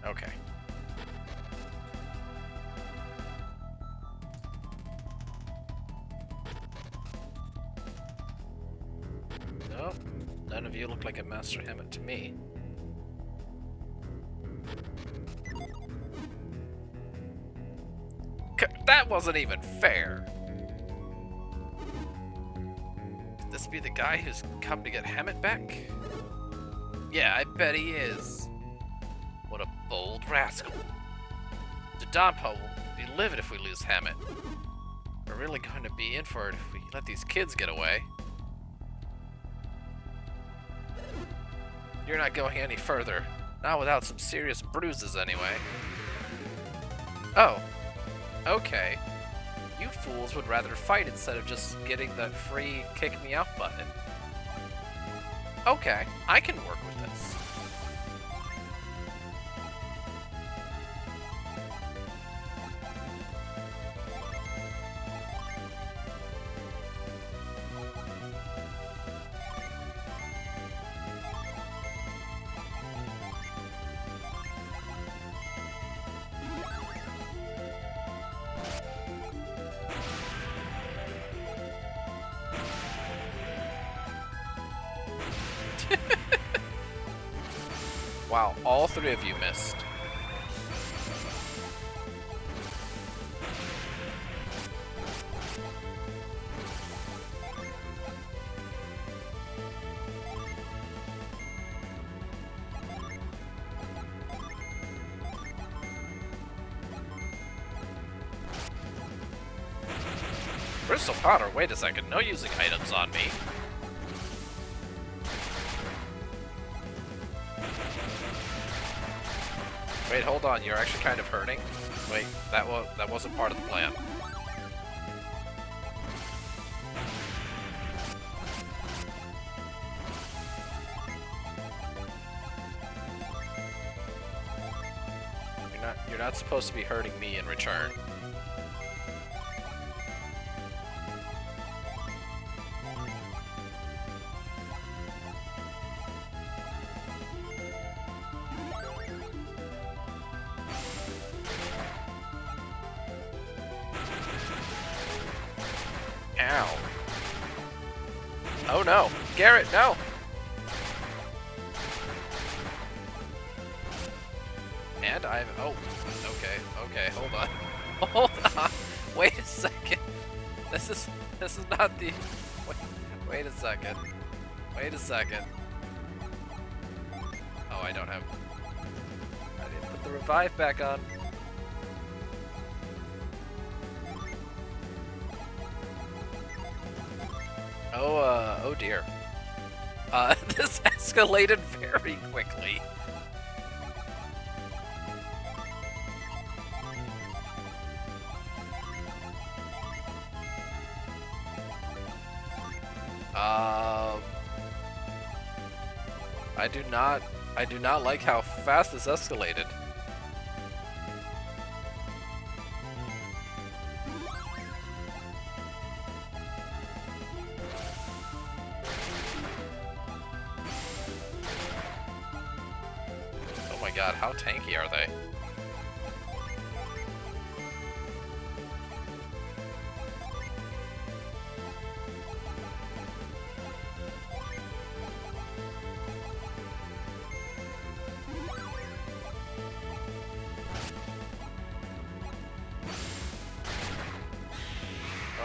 S1: Okay. No, none of you look like a Master Hammett to me. That wasn't even fair. Could this be the guy who's come to get Hammett back? Yeah, I bet he is. What a bold rascal. Dodonpa will be livid if we lose Hammett. We're really going to be in for it if we let these kids get away. You're not going any further. Not without some serious bruises, anyway. Oh. Okay. You fools would rather fight instead of just getting that free kick me out button. Okay, I can work with this. Wow, all three of you missed. Crystal powder, wait a second, no using items on me. Wait, hold on, you're actually kind of hurting? Wait, that wasn't part of the plan. You're not supposed to be hurting me in return. Ow. Oh no. Garrett, no! And I've... Oh, okay, hold on. Hold on! Wait a second. This is not the... Wait a second. Wait a second. Oh, I don't have... I didn't put the revive back on. Oh dear. This escalated very quickly. Um, I do not. I do not like how fast this escalated. Oh my god, how tanky are they?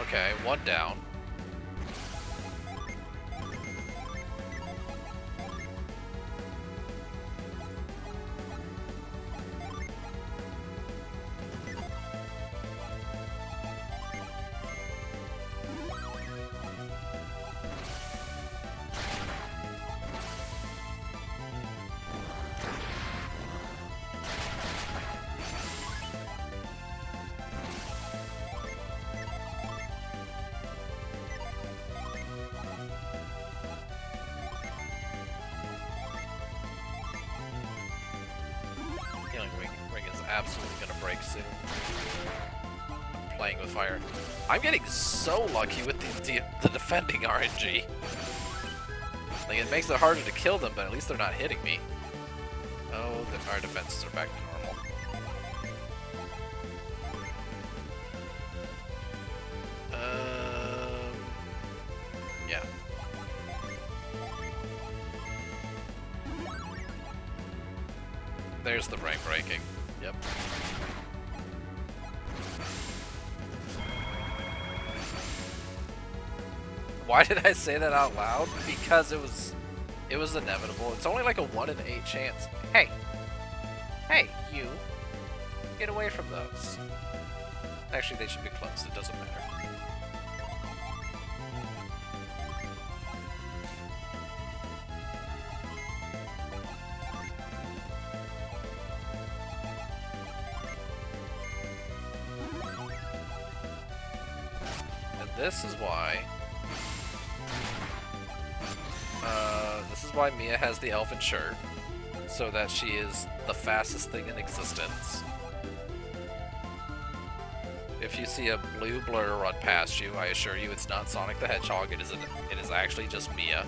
S1: Okay, one down. Healing ring is absolutely gonna break soon. Playing with fire. I'm getting so lucky with the defending RNG. Like, it makes it harder to kill them, but at least they're not hitting me. Oh, our defenses are back to normal. Yeah. There's the rank breaking. Yep. Why did I say that out loud? Because it was inevitable. It's only like a 1 in 8 chance. Hey! Hey, you! Get away from those. Actually, they should be close. It doesn't matter. And this is why... this is why Mia has the elfin shirt, so that she is the fastest thing in existence. If you see a blue blur run past you, I assure you it's not Sonic the Hedgehog, it is actually just Mia.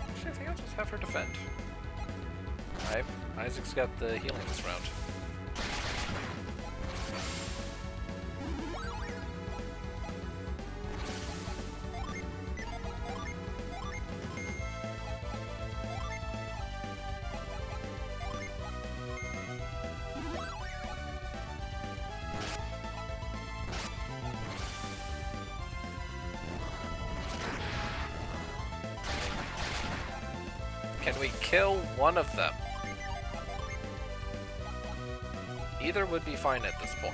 S1: Actually, I think I'll just have her defend. Alright, Isaac's got the healing this round. Can we kill one of them? Either would be fine at this point.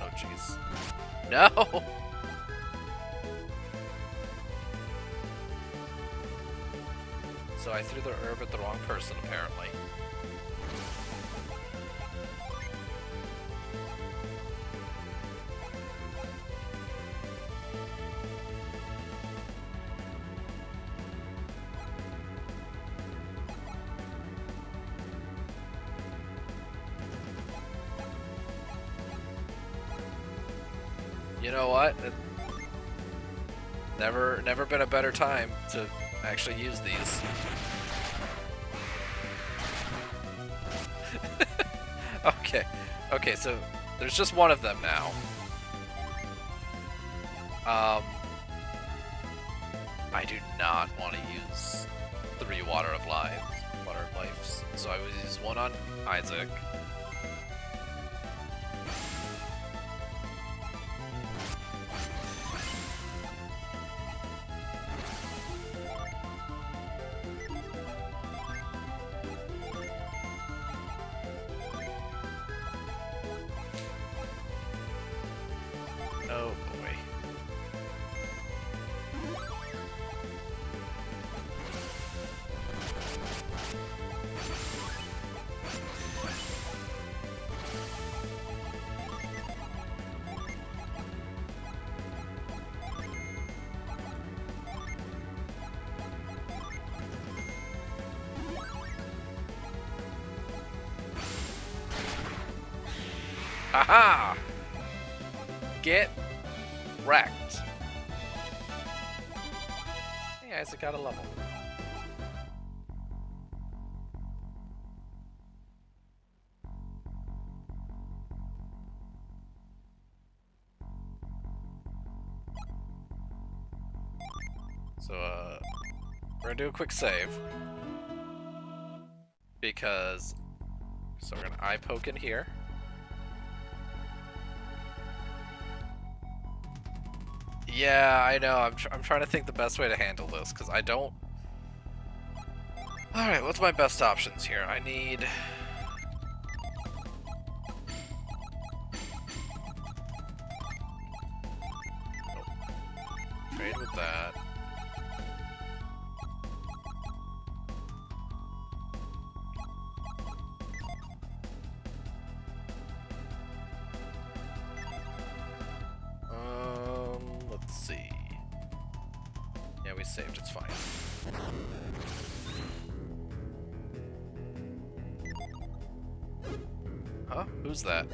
S1: Oh jeez. No! So I threw the herb at the wrong person, apparently. You know what? Never been a better time to actually use these. Okay, so there's just one of them now. I do not want to use 3 water of lives. So I would use 1 on Isaac. Haha! Get wrecked. Hey, Isaac got a level. So, we're gonna do a quick save. Because... So we're gonna eye poke in here. Yeah, I know. I'm trying to think the best way to handle this, because I don't... Alright, what's my best options here? I need... Nope. Trade with that. Let's see. Yeah, we saved, it's fine. Huh? Who's that?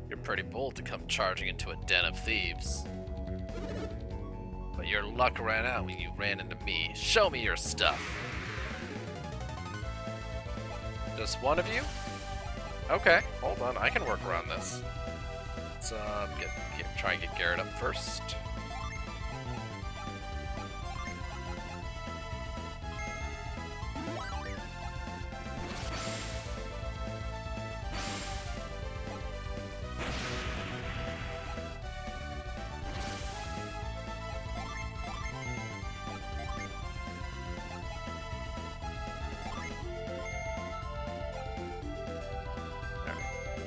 S1: You're pretty bold to come charging into a den of thieves. But your luck ran out when you ran into me. Show me your stuff! Just one of you? Okay, hold on, I can work around this. Let's try and get Garrett up first.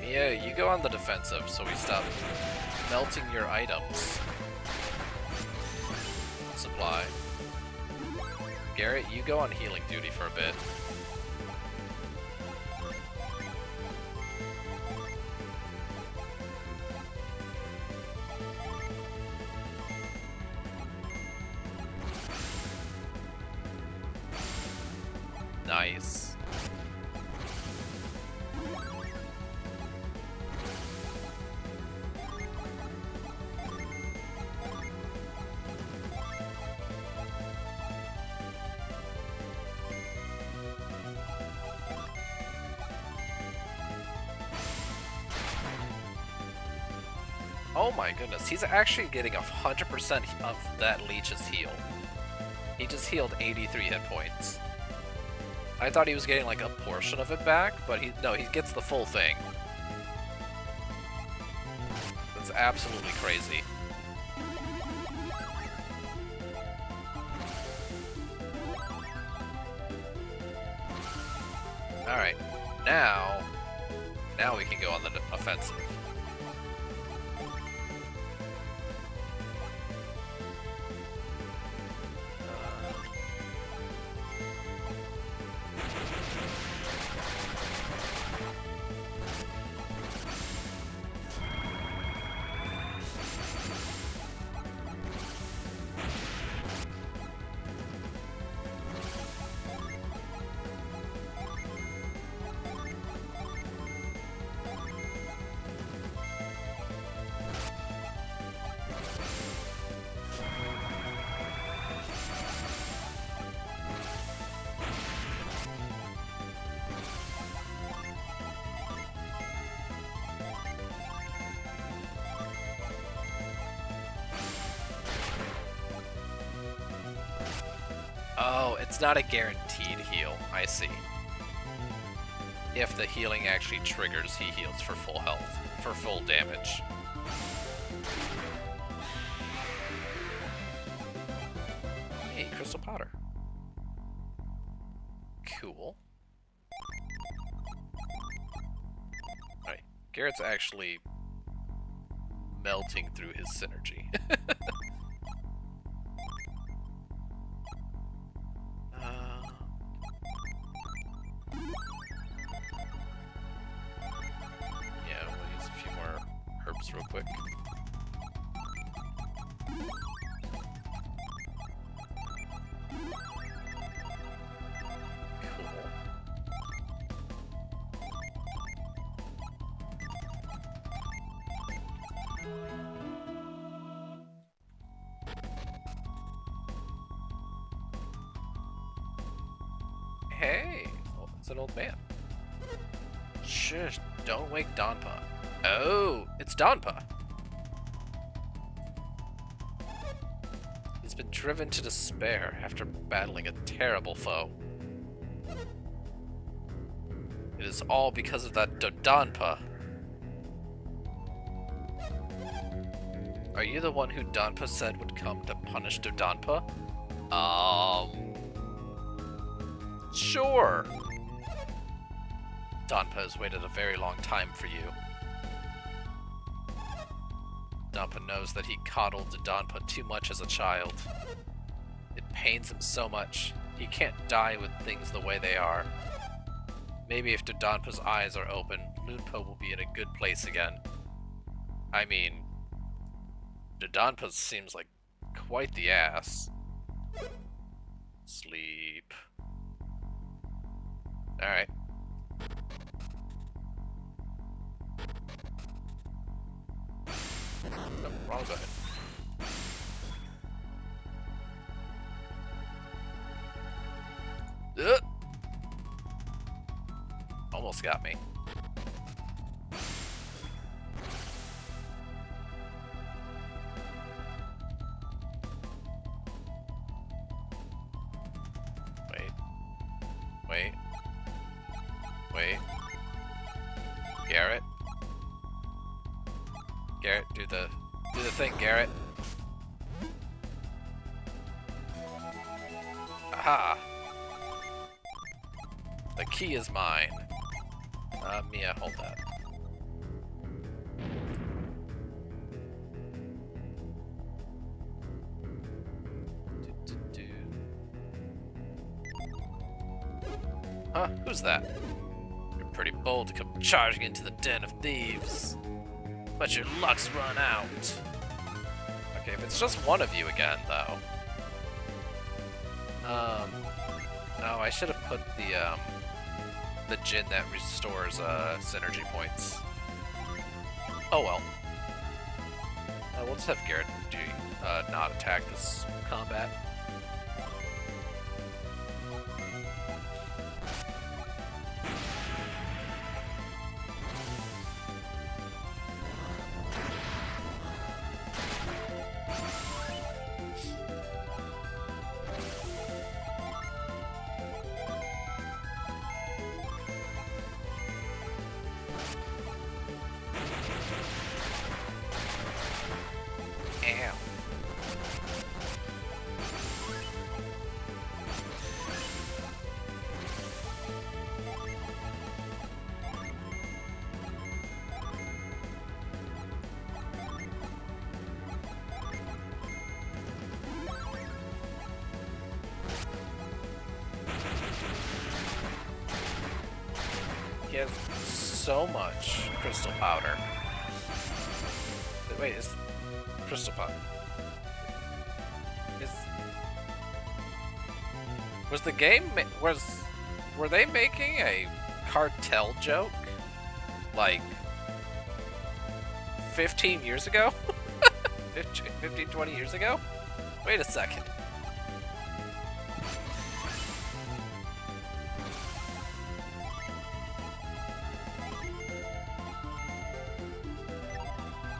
S1: Yeah, you go on the defensive so we stop melting your items. Supply. Garrett, you go on healing duty for a bit. Nice. Oh my goodness, he's actually getting 100% of that leech's heal. He just healed 83 hit points. I thought he was getting like a portion of it back, but he gets the full thing. That's absolutely crazy. Alright, now we can go on the offensive. Oh, it's not a guaranteed heal. I see. If the healing actually triggers, he heals for full health, for full damage. Hey, crystal powder. Cool. Alright, Garrett's actually melting through his synergy. Real quick. Cool. Hey, oh, it's an old man. Shush, don't wake Donpa. Oh, it's Donpa. He's been driven to despair after battling a terrible foe. It is all because of that Donpa. Are you the one who Donpa said would come to punish Donpa? Sure. Donpa has waited a very long time for you. Donpa knows that he coddled Donpa too much as a child. It pains him so much. He can't die with things the way they are. Maybe if Donpa's eyes are open, Loonpa will be in a good place again. I mean, Donpa seems like quite the ass. Sleep. Alright. No, wrong button. Almost got me. Wait. Garrett. Garrett, do the thing, Garrett. Aha! The key is mine. Mia, hold that. Huh? Who's that? You're pretty bold to come charging into the den of thieves. But your luck's run out. Okay, if it's just one of you again, though. No, I should have put the Jin that restores synergy points. Oh well. We'll just have Garrett do not attack this combat. He has so much crystal powder. Wait, is crystal powder? Was the game were they making a cartel joke like 15 years ago? 15, 20 years ago? Wait a second.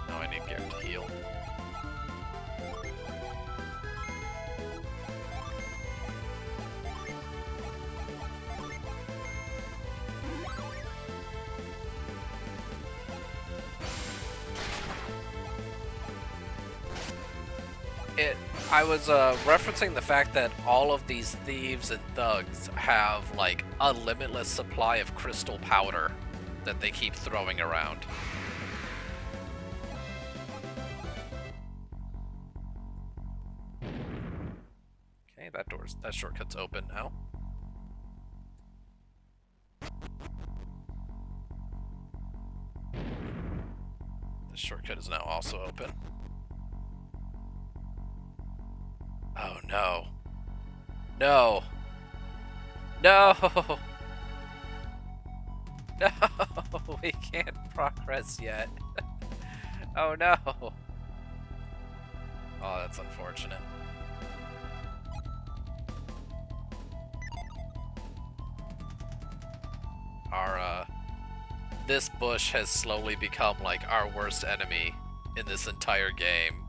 S1: No, I need Garrett to heal. I was referencing the fact that all of these thieves and thugs have like a limitless supply of crystal powder that they keep throwing around. Okay, that shortcut's open now. This shortcut is now also open. Oh no. No. No! No! We can't progress yet. Oh no! Oh, that's unfortunate. this bush has slowly become like our worst enemy in this entire game.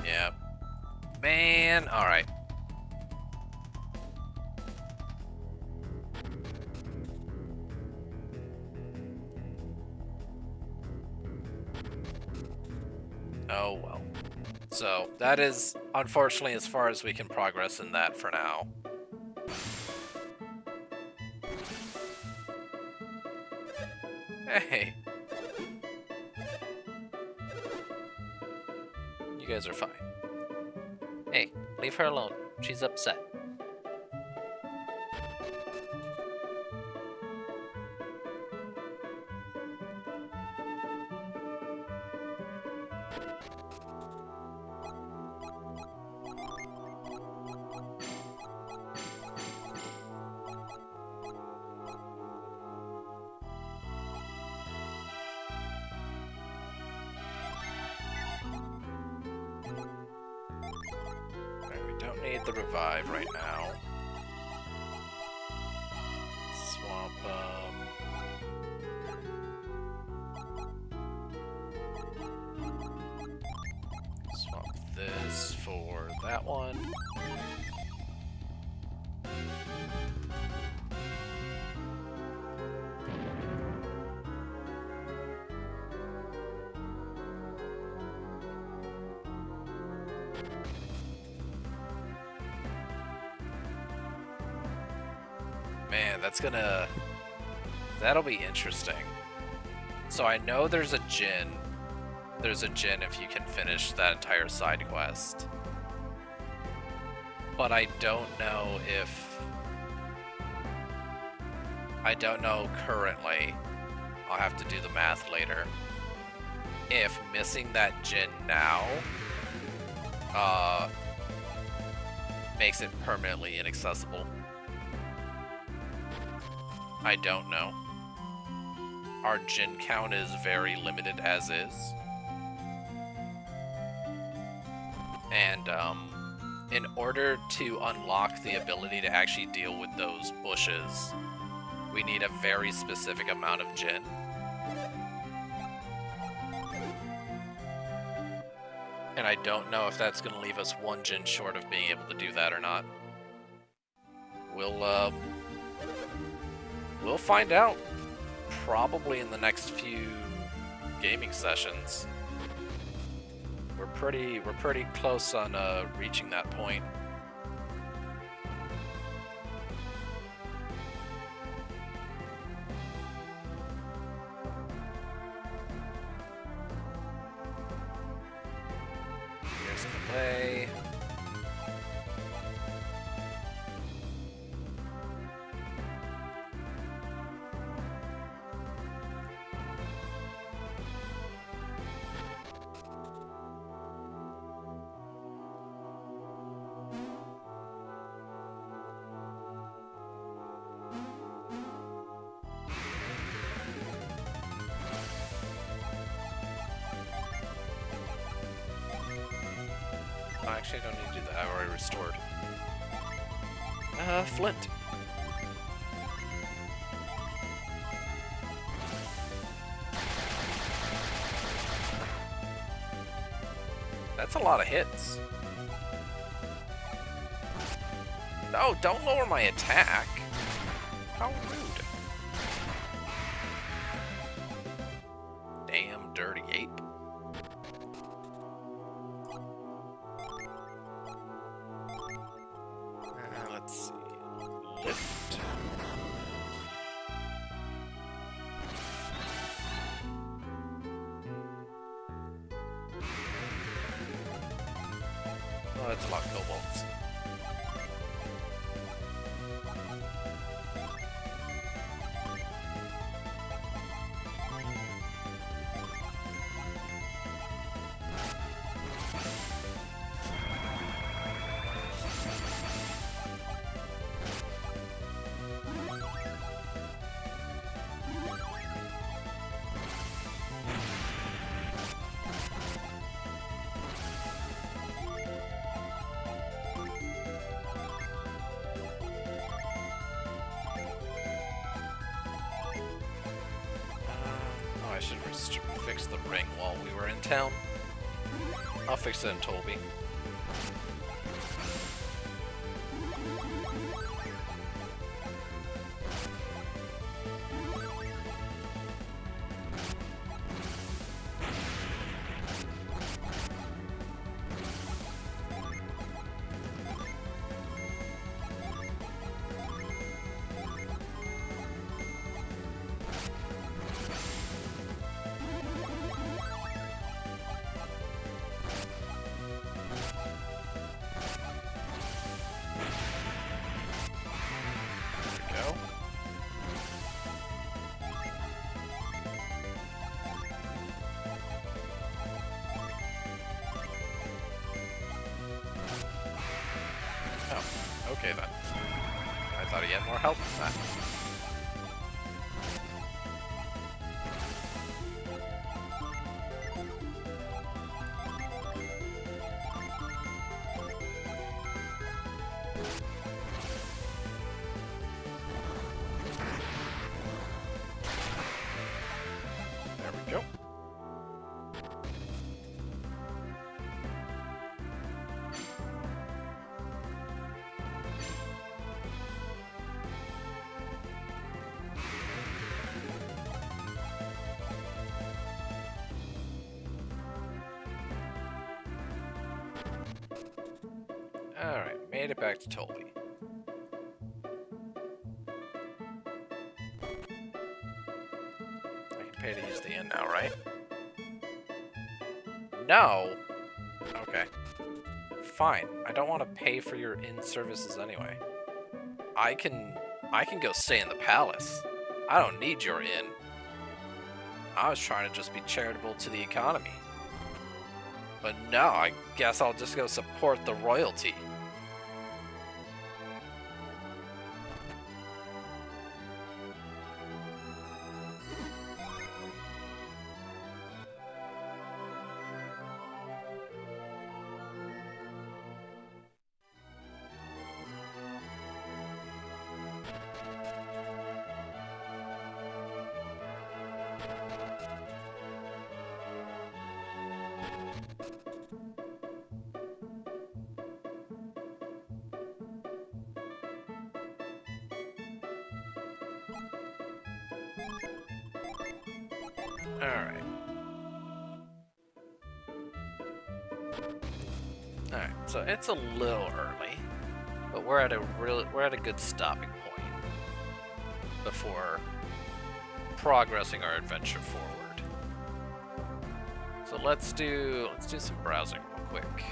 S1: Yeah. Man, alright. Oh well. So, that is unfortunately as far as we can progress in that for now. Hey! You guys are fine. Hey, leave her alone. She's upset. Need the revive right now. Swap, swap this for that one. Man, that'll be interesting. So I know there's a Djinn. There's a Djinn if you can finish that entire side quest. But I don't know currently. I'll have to do the math later. If missing that Djinn now, makes it permanently inaccessible. I don't know. Our Djinn count is very limited as is. And, in order to unlock the ability to actually deal with those bushes, we need a very specific amount of Djinn. And I don't know if that's going to leave us one Djinn short of being able to do that or not. We'll find out probably in the next few gaming sessions. We're pretty close on reaching that point. Here's the way. Actually, I don't need to do that. I already restored. Flint. That's a lot of hits. No, don't lower my attack. How rude. Damn dirty ape. Let's see. Lift. Oh, that's a lot of kobolds. should fix the ring while we were in town. I'll fix it in Toby. Okay then. I thought he had more health than that. There we go. Alright, made it back to Toby. I can pay to use the inn now, right? No! Okay. Fine. I don't want to pay for your inn services anyway. I can go stay in the palace. I don't need your inn. I was trying to just be charitable to the economy. But no, I guess I'll just go support the royalty. Alright. Alright, so it's a little early, but we're at a good stopping point before progressing our adventure forward. So let's do some browsing real quick.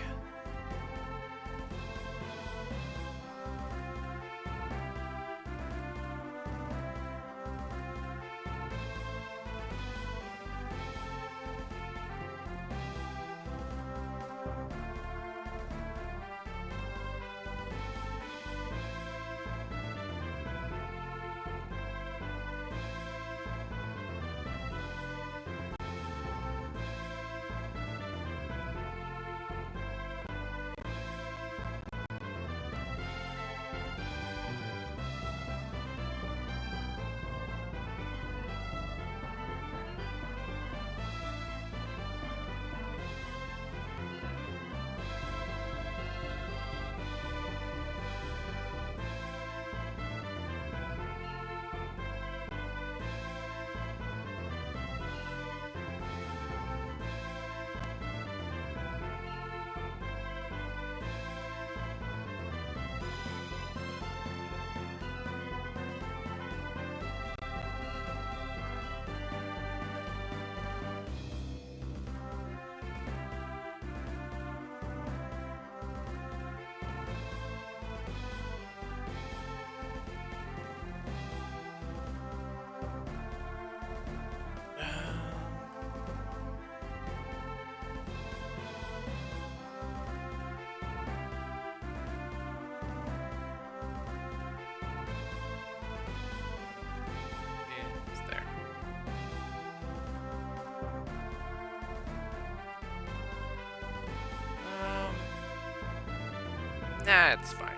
S1: Nah, it's fine.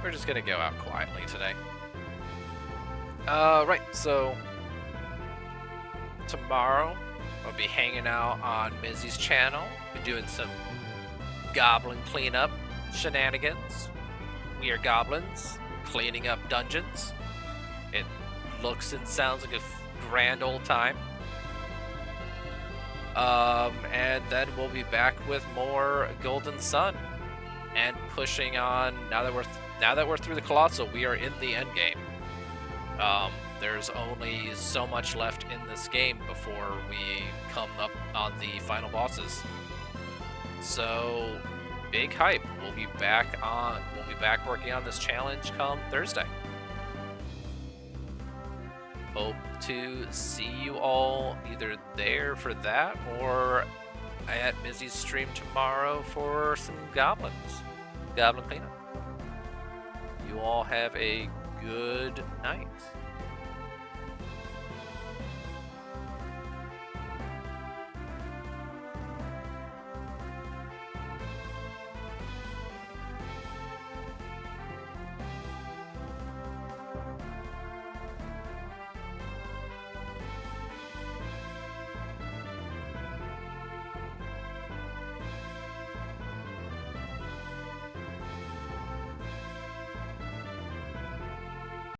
S1: We're just gonna go out quietly today. Right, so tomorrow. I'll be hanging out on Mizzy's channel. Be doing some goblin cleanup shenanigans. We are goblins cleaning up dungeons. It looks and sounds like a grand old time. And then we'll be back with more Golden Sun and pushing on. Now that we're through the Colossal, we are in the end game. There's only so much left in this game before we come up on the final bosses. So, big hype. We'll be back working on this challenge come Thursday. Hope to see you all either there for that or at Mizzy's stream tomorrow for some goblin cleanup. You all have a good night.